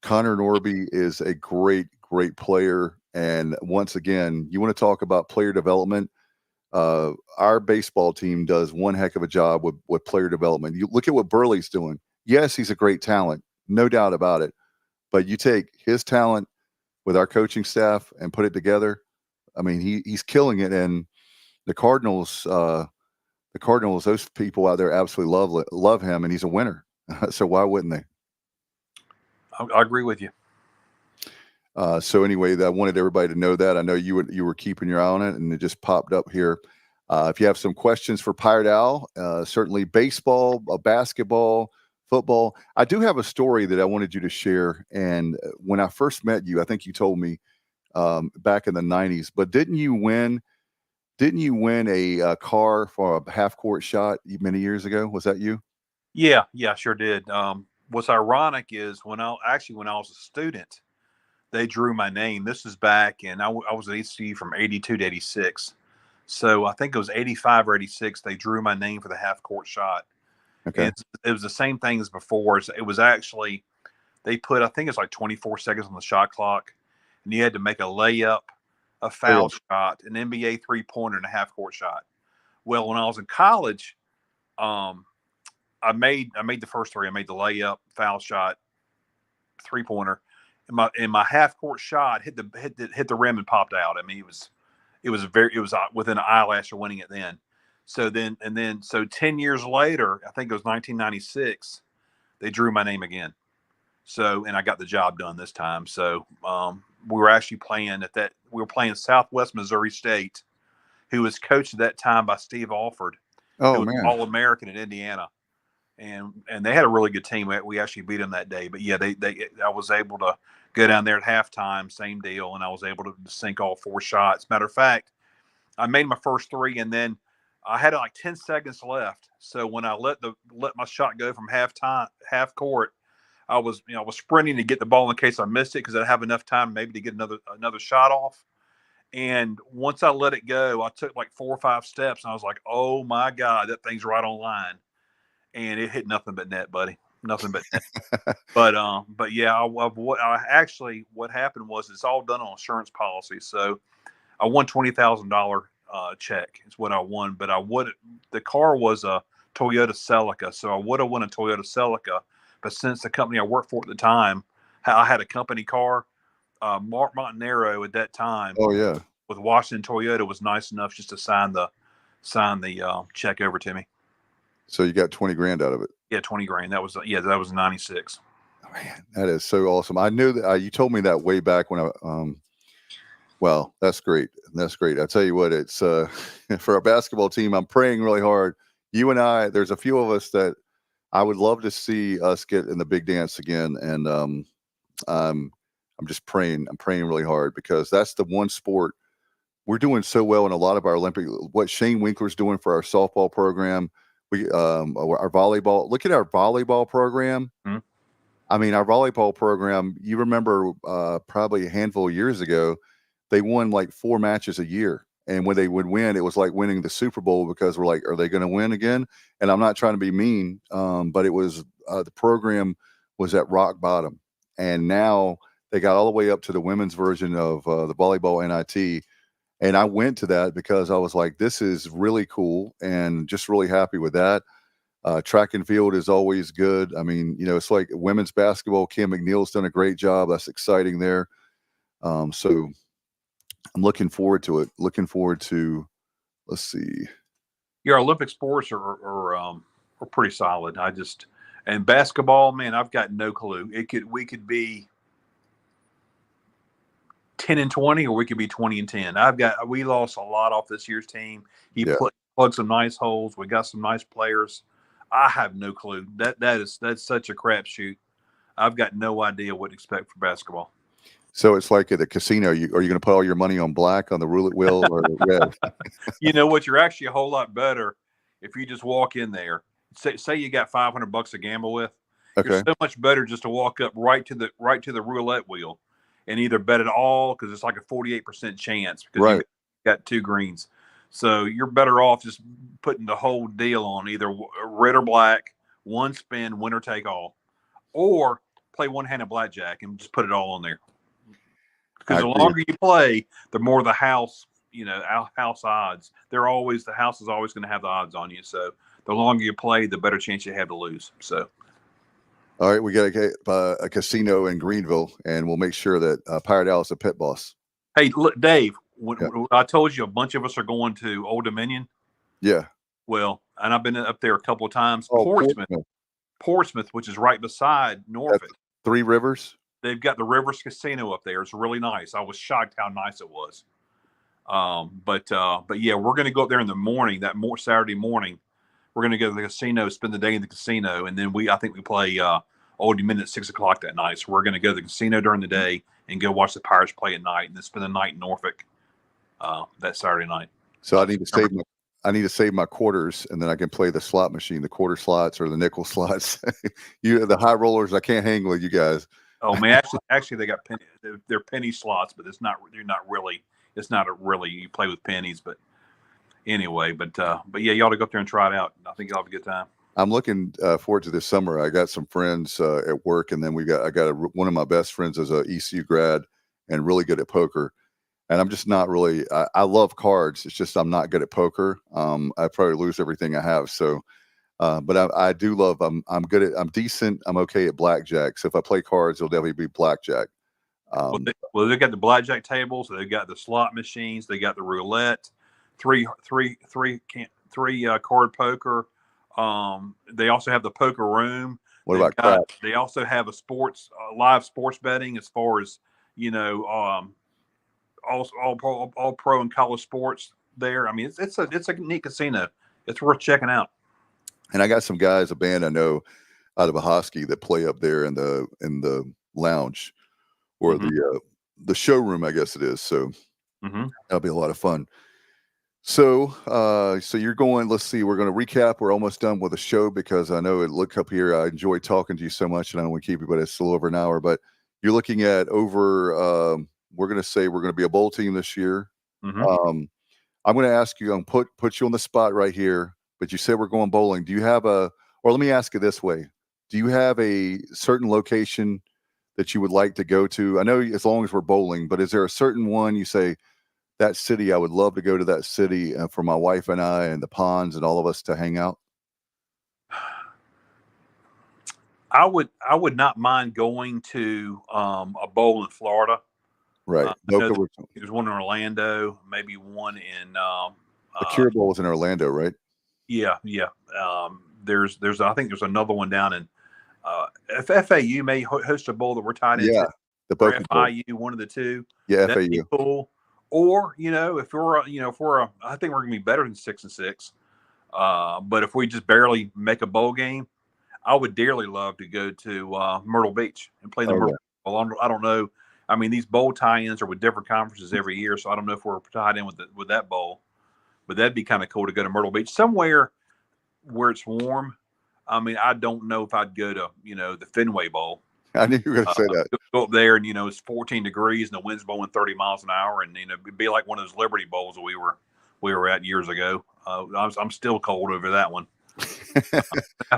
Speaker 11: Norby is a great, great player. And once again, you want to talk about player development. Our baseball team does one heck of a job with player development. You look at what Burley's doing. Yes, he's a great talent, no doubt about it. But you take his talent with our coaching staff and put it together. He's killing it. And the Cardinals, those people out there absolutely love him, and he's a winner. So why wouldn't they?
Speaker 12: I agree with you.
Speaker 11: So anyway, I wanted everybody to know that. I know you were keeping your eye on it, and it just popped up here. If you have some questions for Pirate Owl, certainly baseball, basketball, football. I do have a story that I wanted you to share. And when I first met you, I think you told me back in the 90s, but didn't you win Didn't you win a car for a half court shot many years ago? Was that you?
Speaker 12: Yeah, sure did. What's ironic is when I was a student, they drew my name. This is back, and I was at ECU from 82 to 86. So I think it was 85 or 86. They drew my name for the half court shot.
Speaker 11: Okay.
Speaker 12: And it was the same thing as before. It was actually, they put, I think it's like 24 seconds on the shot clock, and you had to make a layup, a foul shot, an NBA 3-pointer, and a half court shot. Well, when I was in college, I made the first three. I made the layup, foul shot, 3-pointer, and my half court shot hit the rim and popped out. I mean, it was within an eyelash of winning it then. So 10 years later, I think it was 1996, they drew my name again. So, and I got the job done this time. So we were actually playing Southwest Missouri State, who was coached at that time by Steve Alford, who was All-American at Indiana. And they had a really good team. We actually beat them that day. But yeah, I was able to go down there at halftime, same deal, and I was able to sink all 4 shots. Matter of fact, I made my first 3, and then I had like 10 seconds left. So when I let my shot go from half court, I was sprinting to get the ball in case I missed it, because I'd have enough time maybe to get another shot off. And once I let it go, I took like 4 or 5 steps, and I was like, "Oh my God, that thing's right on line." And it hit nothing but net, buddy. Nothing but net. But yeah, what happened was it's all done on insurance policy. So I won $20,000 check is what I won. But the car was a Toyota Celica, so I would have won a Toyota Celica. But since the company I worked for at the time, I had a company car, Mark Montanaro at that time.
Speaker 11: Oh yeah,
Speaker 12: with Washington Toyota was nice enough just to sign the check over to me.
Speaker 11: So you got 20 grand out of it.
Speaker 12: Yeah, 20 grand. That was 96.
Speaker 11: Oh, man, that is so awesome. I knew that you told me that way back when well, that's great. That's great. I tell you what, it's for a basketball team, I'm praying really hard. You and I, there's a few of us that I would love to see us get in the big dance again. And I'm just praying. I'm praying really hard, because that's the one sport we're doing so well in a lot of our Olympic, what Shane Winkler's doing for our softball program. Our volleyball, look at our volleyball program.
Speaker 12: Mm-hmm.
Speaker 11: I mean, our volleyball program, you remember probably a handful of years ago, they won like 4 matches a year. And when they would win, it was like winning the Super Bowl, because we're like, are they going to win again? And I'm not trying to be mean, but it was the program was at rock bottom. And now they got all the way up to the women's version of the volleyball NIT. And I went to that because I was like, this is really cool, and just really happy with that. Track and field is always good. I mean, it's like women's basketball. Cam McNeil's done a great job. That's exciting there. So I'm looking forward to it. Looking forward to, let's see.
Speaker 12: Your Olympic sports are pretty solid. And basketball, man, I've got no clue. We could be 10-20, or we could be 20-10. We lost a lot off this year's team. He plugged some nice holes. We got some nice players. I have no clue. That's such a crapshoot. I've got no idea what to expect for basketball.
Speaker 11: So it's like at the casino. Are you going to put all your money on black on the roulette wheel or red?
Speaker 12: You know what? You're actually a whole lot better if you just walk in there. Say you got $500 to gamble with. Okay. You're so much better just to walk up right to the roulette wheel and either bet it all, because it's like a 48% chance, because you got 2 greens. So you're better off just putting the whole deal on either red or black, 1 spin, winner take all, or play one-handed blackjack and just put it all on there. Because the longer you play, the more the house, house odds. The house is always going to have the odds on you. So the longer you play, the better chance you have to lose. So.
Speaker 11: All right, we got a casino in Greenville, and we'll make sure that Pirate Al is a pit boss.
Speaker 12: Hey, look, Dave, when I told you a bunch of us are going to Old Dominion.
Speaker 11: Yeah.
Speaker 12: Well, and I've been up there a couple of times.
Speaker 11: Oh,
Speaker 12: Portsmouth, which is right beside Norfolk.
Speaker 11: That's 3 Rivers.
Speaker 12: They've got the Rivers Casino up there. It's really nice. I was shocked how nice it was. But yeah, we're going to go up there in the morning. Saturday morning, we're going to go to the casino, spend the day in the casino, and then I think we play Old Dominion at 6:00 that night. So we're going to go to the casino during the day and go watch the Pirates play at night, and then spend the night in Norfolk that Saturday night.
Speaker 11: So I need to save my quarters, and then I can play the slot machine, the quarter slots or the nickel slots. The high rollers, I can't hang with you guys.
Speaker 12: Oh man, actually, they got penny. They're penny slots, but it's not. They're not really. It's not really. You play with pennies, but anyway. But yeah, you ought to go up there and try it out. I think you'll have a good time.
Speaker 11: I'm looking forward to this summer. I got some friends at work, and then I got one of my best friends is a ECU grad and really good at poker. And I'm just not really. I love cards. It's just I'm not good at poker. I probably lose everything I have. So. But I do love. I'm good at. I'm decent. I'm okay at blackjack. So if I play cards, it'll definitely be blackjack.
Speaker 12: They got the blackjack tables. They got the slot machines. They got the roulette. Three card poker. They also have the poker room.
Speaker 11: What about crap?
Speaker 12: They also have a live sports betting as far as all pro and college sports there. I mean, it's a neat casino. It's worth checking out.
Speaker 11: And I got some guys, a band I know out of Ahoskie that play up there in the lounge or the showroom, I guess it is. So that'll be a lot of fun. So you're going, let's see, we're going to recap. We're almost done with the show because I know look up here. I enjoy talking to you so much and I don't want to keep you, but it's still over an hour, but you're looking at over, we're going to say we're going to be a bowl team this year. I'm going to ask you, I'm put you on the spot right here. But you said we're going bowling. Do you have or let me ask it this way. Do you have a certain location that you would like to go to? I know as long as we're bowling, but is there a certain one you say, that city, I would love to go to that city for my wife and I and the ponds and all of us to hang out?
Speaker 12: I would not mind going to a bowl in Florida.
Speaker 11: Right.
Speaker 12: There's one in Orlando, maybe one in
Speaker 11: the Cure Bowl is in Orlando, right?
Speaker 12: Yeah. There's I think there's another one down in FAU may host a bowl that we're tied into.
Speaker 11: Yeah, the
Speaker 12: FIU, one of the two.
Speaker 11: Yeah,
Speaker 12: that'd
Speaker 11: FAU.
Speaker 12: Be cool. Or if we're I think we're gonna be better than 6-6. But if we just barely make a bowl game, I would dearly love to go to Myrtle Beach and play the Myrtle Bowl. I don't know. I mean, these bowl tie-ins are with different conferences every year, so I don't know if we're tied in with that bowl. But that'd be kind of cool to go to Myrtle Beach, somewhere where it's warm. I mean, I don't know if I'd go to, the Fenway Bowl.
Speaker 11: I knew you were going to say that.
Speaker 12: Go up there and, it's 14 degrees and the wind's blowing 30 miles an hour. And, it'd be like one of those Liberty Bowls that we were at years ago. I'm still cold over that one. I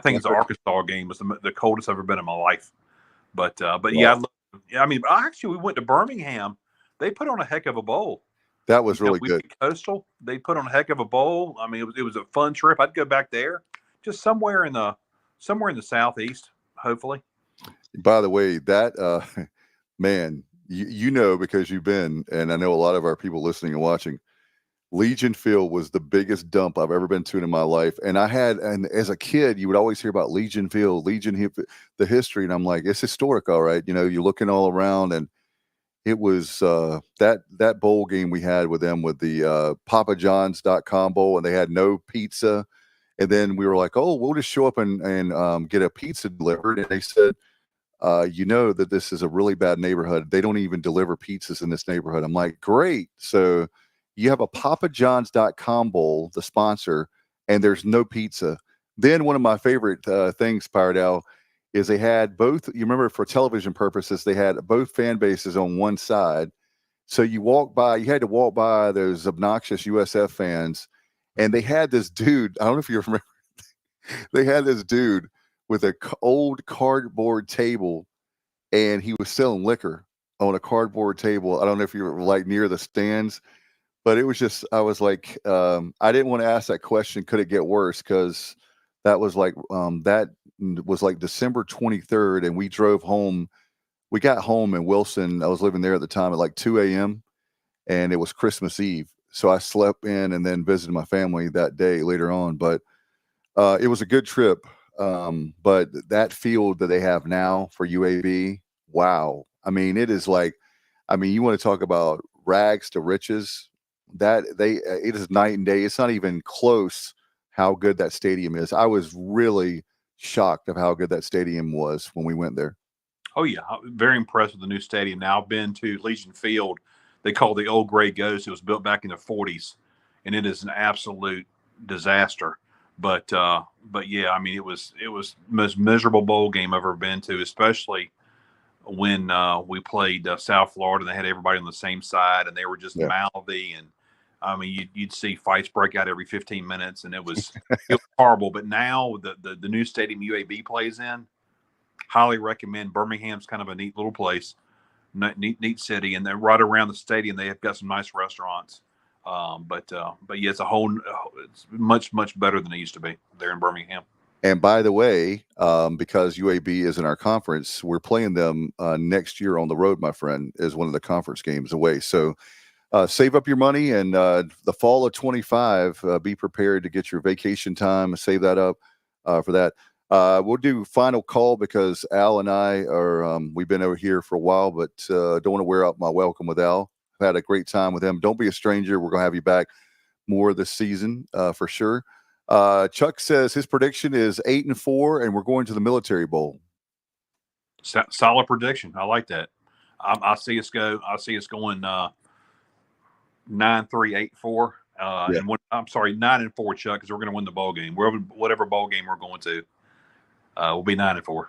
Speaker 12: think it's the Arkansas game. It's the coldest I've ever been in my life. But yeah, we went to Birmingham. They put on a heck of a bowl.
Speaker 11: That was really good.
Speaker 12: Coastal. They put on a heck of a bowl. I mean, it was a fun trip. I'd go back there, just somewhere in the southeast, hopefully.
Speaker 11: By the way, that man, because you've been, and I know a lot of our people listening and watching, Legion Field was the biggest dump I've ever been to in my life. And as a kid, you would always hear about Legion Field, the history, and I'm like, it's historic, all right. You're looking all around, and it was that bowl game we had with them with the PapaJohns.com bowl, and they had no pizza. And then we were like, oh, we'll just show up and get a pizza delivered. And they said, that this is a really bad neighborhood. They don't even deliver pizzas in this neighborhood. I'm like, great. So you have a PapaJohns.com bowl, the sponsor, and there's no pizza. Then one of my favorite things, Pirate Al, is they had both, you remember for television purposes, they had both fan bases on one side. So you had to walk by those obnoxious USF fans, and they had this dude, I don't know if you remember, they had this dude with an old cardboard table, and he was selling liquor on a cardboard table. I don't know if you were like near the stands, but it was just, I was like, I didn't want to ask that question, could it get worse? Because that was like December 23rd, and we drove home. We got home in Wilson. I was living there at the time at like 2 a.m. and it was Christmas Eve. So I slept in and then visited my family that day later on. But it was a good trip. But that field that they have now for UAB, wow. I mean, it is like, you want to talk about rags to riches. It is night and day. It's not even close how good that stadium is. I was really shocked of how good that stadium was when we went there.
Speaker 12: Oh yeah, very impressed with the new stadium. Now I've been to Legion Field. They call it the Old Gray Ghost. It was built back in the 40s, and it is an absolute disaster. But yeah, I mean, it was the most miserable bowl game I've ever been to, especially when we played South Florida and they had everybody on the same side and they were just mouthy, and I mean you'd see fights break out every 15 minutes, and it was horrible. But now the new stadium UAB plays in, highly recommend. Birmingham's kind of a neat little place, neat city, and then right around the stadium they have got some nice restaurants. But yeah, it's much better than it used to be there in Birmingham.
Speaker 11: And by the way, because UAB is in our conference, we're playing them next year on the road, my friend, is one of the conference games away. So save up your money, and the fall of 25, be prepared to get your vacation time, save that up for that. We'll do final call because Al and I are, we've been over here for a while, but don't want to wear out my welcome with Al. I've had a great time with him. Don't be a stranger. We're going to have you back more this season for sure. Chuck says his prediction is 8-4, and we're going to the Military Bowl.
Speaker 12: Solid prediction. I like that. I see us going 9-3, 8-4. And I'm sorry, 9-4, Chuck, because we're going to win the bowl game. Whatever bowl game we're going to, we'll be 9-4.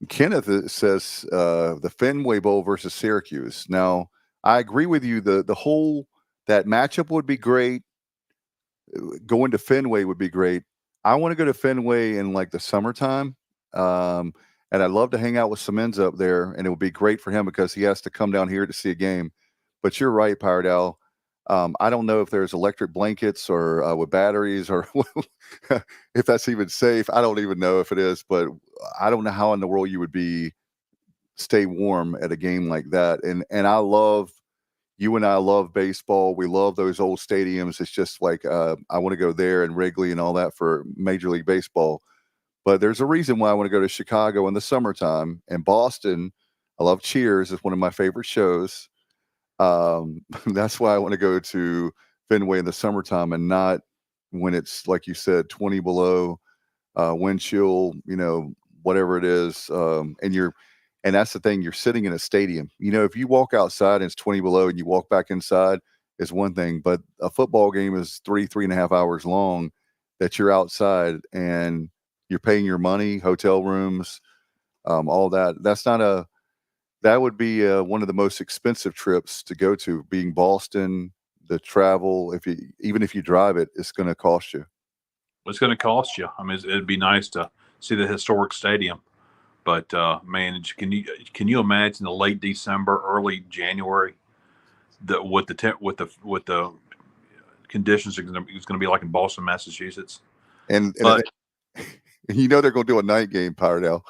Speaker 11: Kenneth says the Fenway Bowl versus Syracuse. Now, I agree with you. The whole that matchup would be great. Going to Fenway would be great. I want to go to Fenway in like the summertime. And I'd love to hang out with Simmons up there, and it would be great for him because he has to come down here to see a game. But you're right, Pirate Al. I don't know if there's electric blankets or with batteries or if that's even safe. I don't even know if it is, but I don't know how in the world you would stay warm at a game like that. And you and I love baseball. We love those old stadiums. It's just like I want to go there and Wrigley and all that for Major League Baseball. But there's a reason why I want to go to Chicago in the summertime. And Boston, I love Cheers. It's one of my favorite shows. That's why I want to go to Fenway in the summertime and not when it's, like you said, 20 below, wind chill, whatever it is. And that's the thing, you're sitting in a stadium. If you walk outside and it's 20 below and you walk back inside, it's one thing. But a football game is 3.5 hours long that you're outside and you're paying your money, hotel rooms, all that. That would be one of the most expensive trips to go to, being Boston, the travel. Even if you drive it, it's going to cost you.
Speaker 12: It's going to cost you. I mean, it'd be nice to see the historic stadium. But man, can you imagine the late December, early January, what the conditions is going to be like in Boston, Massachusetts?
Speaker 11: And they're going to do a night game, Pirate Al.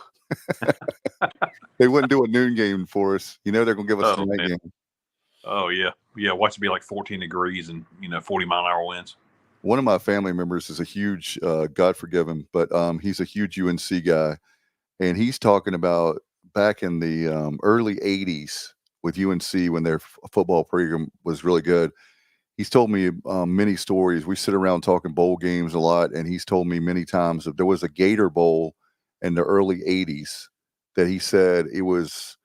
Speaker 11: They wouldn't do a noon game for us. They're going to give us a night game.
Speaker 12: Oh yeah. Watch it be like 14 degrees and 40-mile-an-hour winds.
Speaker 11: One of my family members is a huge, God forgive him, but he's a huge UNC guy. And he's talking about back in the early 80s with UNC when their football program was really good. He's told me many stories. We sit around talking bowl games a lot, and he's told me many times that there was a Gator Bowl in the early 80s that he said it was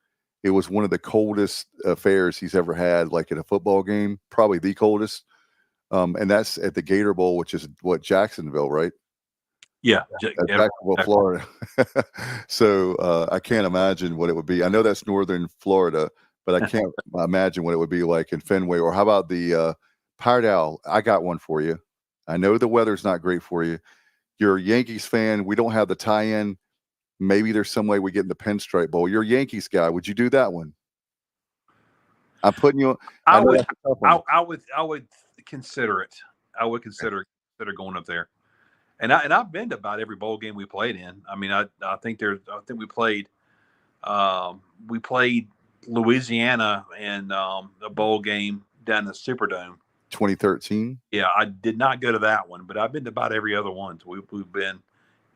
Speaker 11: one of the coldest affairs he's ever had, like in a football game, probably the coldest. And that's at the Gator Bowl, which is Jacksonville, right?
Speaker 12: Yeah,
Speaker 11: Jacksonville, Florida. So I can't imagine what it would be. I know that's northern Florida, but I can't imagine what it would be like in Fenway. Or how about the Pirate Owl? I got one for you. I know the weather's not great for you. You're a Yankees fan. We don't have the tie-in. Maybe there's some way we get in the Pinstripe Bowl. You're a Yankees guy. Would you do that one? I'm putting you.
Speaker 12: I would consider it. I would consider going up there. And I've been to about every bowl game we played in. I mean, I think we played Louisiana in a bowl game down in the Superdome.
Speaker 11: 2013.
Speaker 12: Yeah, I did not go to that one, but I've been to about every other one we've been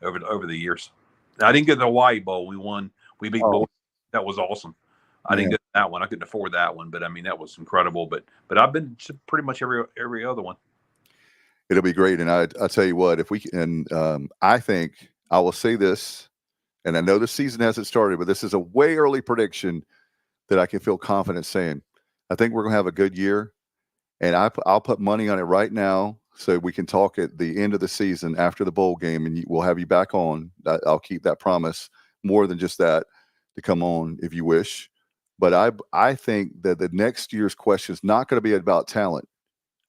Speaker 12: over the years. I didn't get the Hawaii Bowl. We beat Bowl. That was awesome. I didn't get that one. I couldn't afford that one, but I mean that was incredible. But I've been to pretty much every other one.
Speaker 11: It'll be great. And I tell you what, if we can, I think I will say this, and I know the season hasn't started, but this is a way early prediction that I can feel confident saying. I think we're going to have a good year. And I'll put money on it right now, so we can talk at the end of the season after the bowl game, and we'll have you back on. I'll keep that promise. More than just that, to come on if you wish. But I think that the next year's question is not going to be about talent.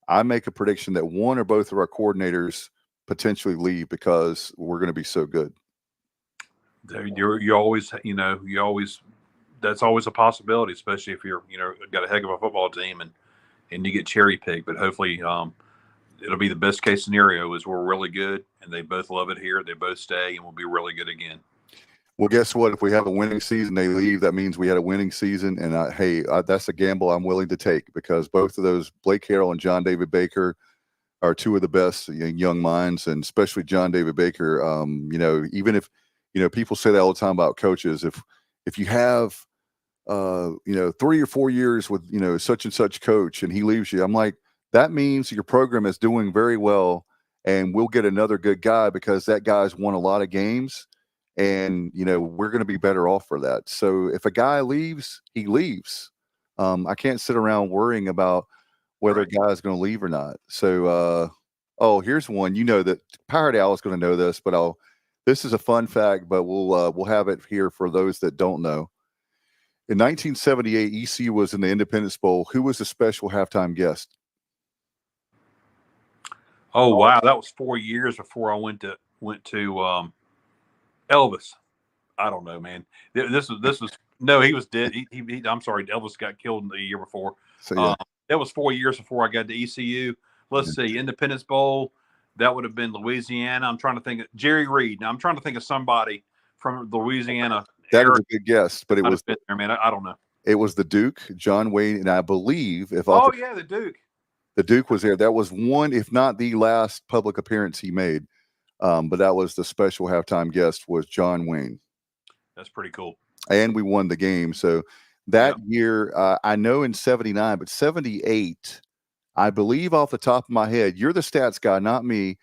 Speaker 11: I make a prediction that one or both of our coordinators potentially leave because we're going to be so good.
Speaker 12: You always that's always a possibility, especially if you're got a heck of a football team and you get cherry picked. But hopefully it'll be the best case scenario is we're really good and they both love it here. They both stay and we'll be really good again.
Speaker 11: Well, guess what? If we have a winning season, they leave. That means we had a winning season. And that's a gamble I'm willing to take, because both of those, Blake Harrell and John David Baker, are two of the best young minds, and especially John David Baker. Even if, people say that all the time about coaches, if you have, 3 or 4 years with, such and such coach and he leaves you, I'm like, that means your program is doing very well and we'll get another good guy because that guy's won a lot of games. And, we're going to be better off for that. So if a guy leaves, he leaves. I can't sit around worrying about whether a guy is going to leave or not. So, here's one. That Pirate Al is going to know this, but this is a fun fact, but we'll have it here for those that don't know. In 1978, ECU was in the Independence Bowl. Who was the special halftime guest?
Speaker 12: Oh, wow. That was 4 years before I went to Elvis. I don't know, man. This was no, he was dead. He I'm sorry, Elvis got killed the year before.
Speaker 11: So, yeah.
Speaker 12: That was 4 years before I got to ECU. Let's see, Independence Bowl. That would have been Louisiana. I'm trying to think of Jerry Reed. Now I'm trying to think of somebody from Louisiana.
Speaker 11: That is a good guess, but it was
Speaker 12: been there, man. I don't know.
Speaker 11: It was the Duke, John Wayne, and I believe
Speaker 12: the Duke.
Speaker 11: The Duke was there. That was one, if not the last public appearance he made. But that was the special halftime guest was John Wayne.
Speaker 12: That's pretty cool.
Speaker 11: And we won the game. So that year, I know in 79, but 78, I believe off the top of my head, you're the stats guy, not me.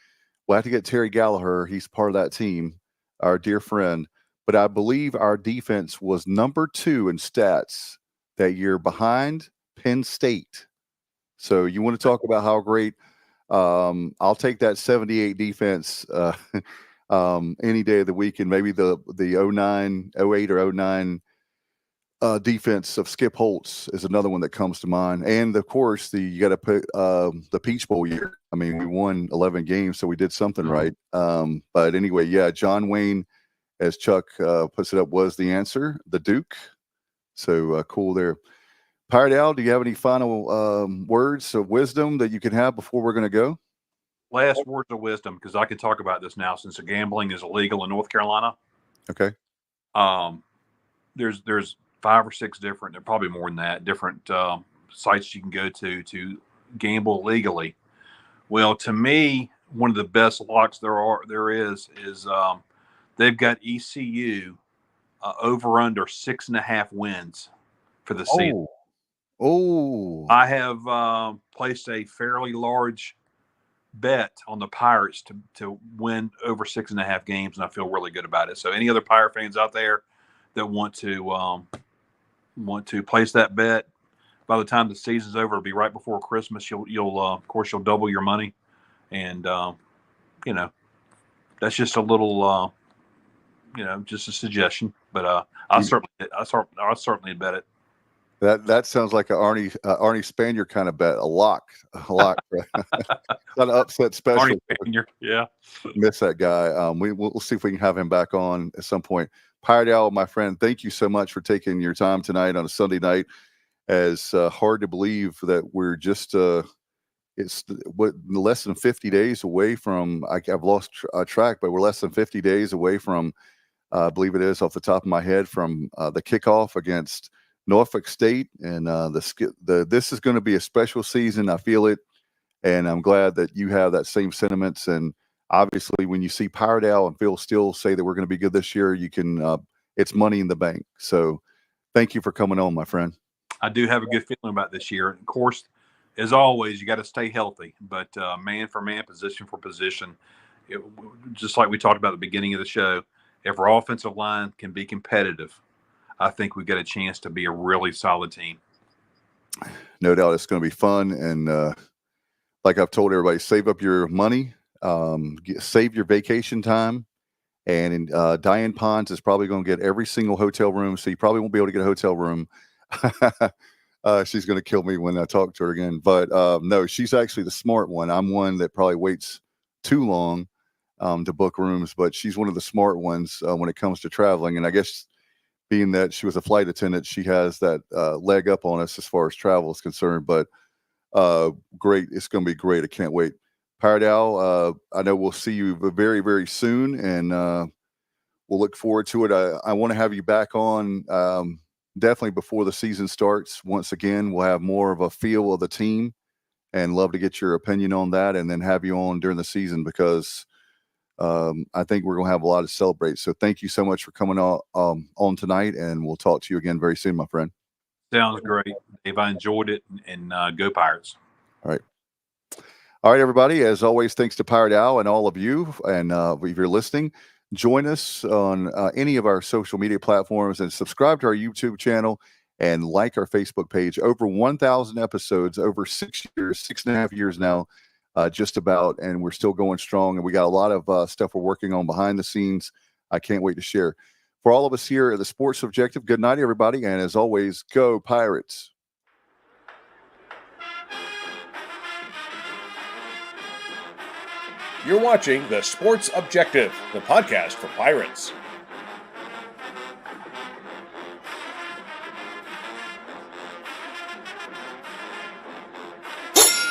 Speaker 11: We'll have to get Terry Gallagher. He's part of that team, our dear friend. But I believe our defense was number 2 in stats that year behind Penn State. So you want to talk about how great I'll take that 78 defense any day of the week, and maybe the 08 or 09 defense of Skip Holtz is another one that comes to mind. And of course, you got to put the Peach Bowl year. I mean, we won 11 games, so we did something right. But anyway, yeah, John Wayne, as Chuck puts it up, was the answer. The Duke. So cool there. Pirate Al, do you have any final words of wisdom that you can have before we're going to go?
Speaker 12: Last words of wisdom, because I can talk about this now since the gambling is illegal in North Carolina.
Speaker 11: Okay.
Speaker 12: There's 5 or 6 different, there are probably more than that, different sites you can go to gamble legally. Well, to me, one of the best locks there is they've got ECU over under 6.5 wins for the season.
Speaker 11: Oh,
Speaker 12: I have placed a fairly large bet on the Pirates to win over 6.5 games, and I feel really good about it. So, any other Pirate fans out there that want to place that bet, by the time the season's over, it'll be right before Christmas. You'll of course you'll double your money, and that's just a little just a suggestion. But I certainly bet it.
Speaker 11: That sounds like an Arnie Spanier kind of bet, a lock. Not an upset special.
Speaker 12: Arnie Spanier, yeah.
Speaker 11: Miss that guy. We'll see if we can have him back on at some point. Pirate Al, my friend, thank you so much for taking your time tonight on a Sunday night. As hard to believe that we're just it's less than 50 days away from. I've lost track, but we're less than 50 days away from. I believe it is off the top of my head from the kickoff against Norfolk State, and this is going to be a special season. I feel it, and I'm glad that you have that same sentiments. And obviously, when you see Pirate Al and Phil Steele say that we're going to be good this year, you can. It's money in the bank. So, thank you for coming on, my friend.
Speaker 12: I do have a good feeling about this year. Of course, as always, you got to stay healthy, but man for man, position for position, just like we talked about at the beginning of the show, if our offensive line can be competitive, I think we've got a chance to be a really solid team.
Speaker 11: no doubt it's going to be fun. And like I've told everybody, save up your money, save your vacation time. And Diane Pons is probably going to get every single hotel room, so you probably won't be able to get a hotel room. She's going to kill me when I talk to her again. But no, she's actually the smart one. I'm one that probably waits too long to book rooms, but she's one of the smart ones when it comes to traveling. And I guess being that she was a flight attendant, she has that leg up on us as far as travel is concerned. But great. It's going to be great. I can't wait. Pirate Al, I know we'll see you very, very soon, and we'll look forward to it. I want to have you back on definitely before the season starts. Once again, we'll have more of a feel of the team, and love to get your opinion on that, and then have you on during the season because I think we're going to have a lot to celebrate. So thank you so much for coming on tonight, and we'll talk to you again very soon, my friend.
Speaker 12: Sounds great, Dave. I enjoyed it, and go Pirates.
Speaker 11: All right. All right, everybody. As always, thanks to Pirate Al and all of you. And if you're listening, join us on any of our social media platforms and subscribe to our YouTube channel and like our Facebook page. Over 1,000 episodes, over 6.5 years now, just about. And we're still going strong. And we got a lot of stuff we're working on behind the scenes. I can't wait to share. For all of us here at the Sports Objective, good night, everybody. And as always, go Pirates.
Speaker 9: You're watching The Sports Objective, the podcast for Pirates.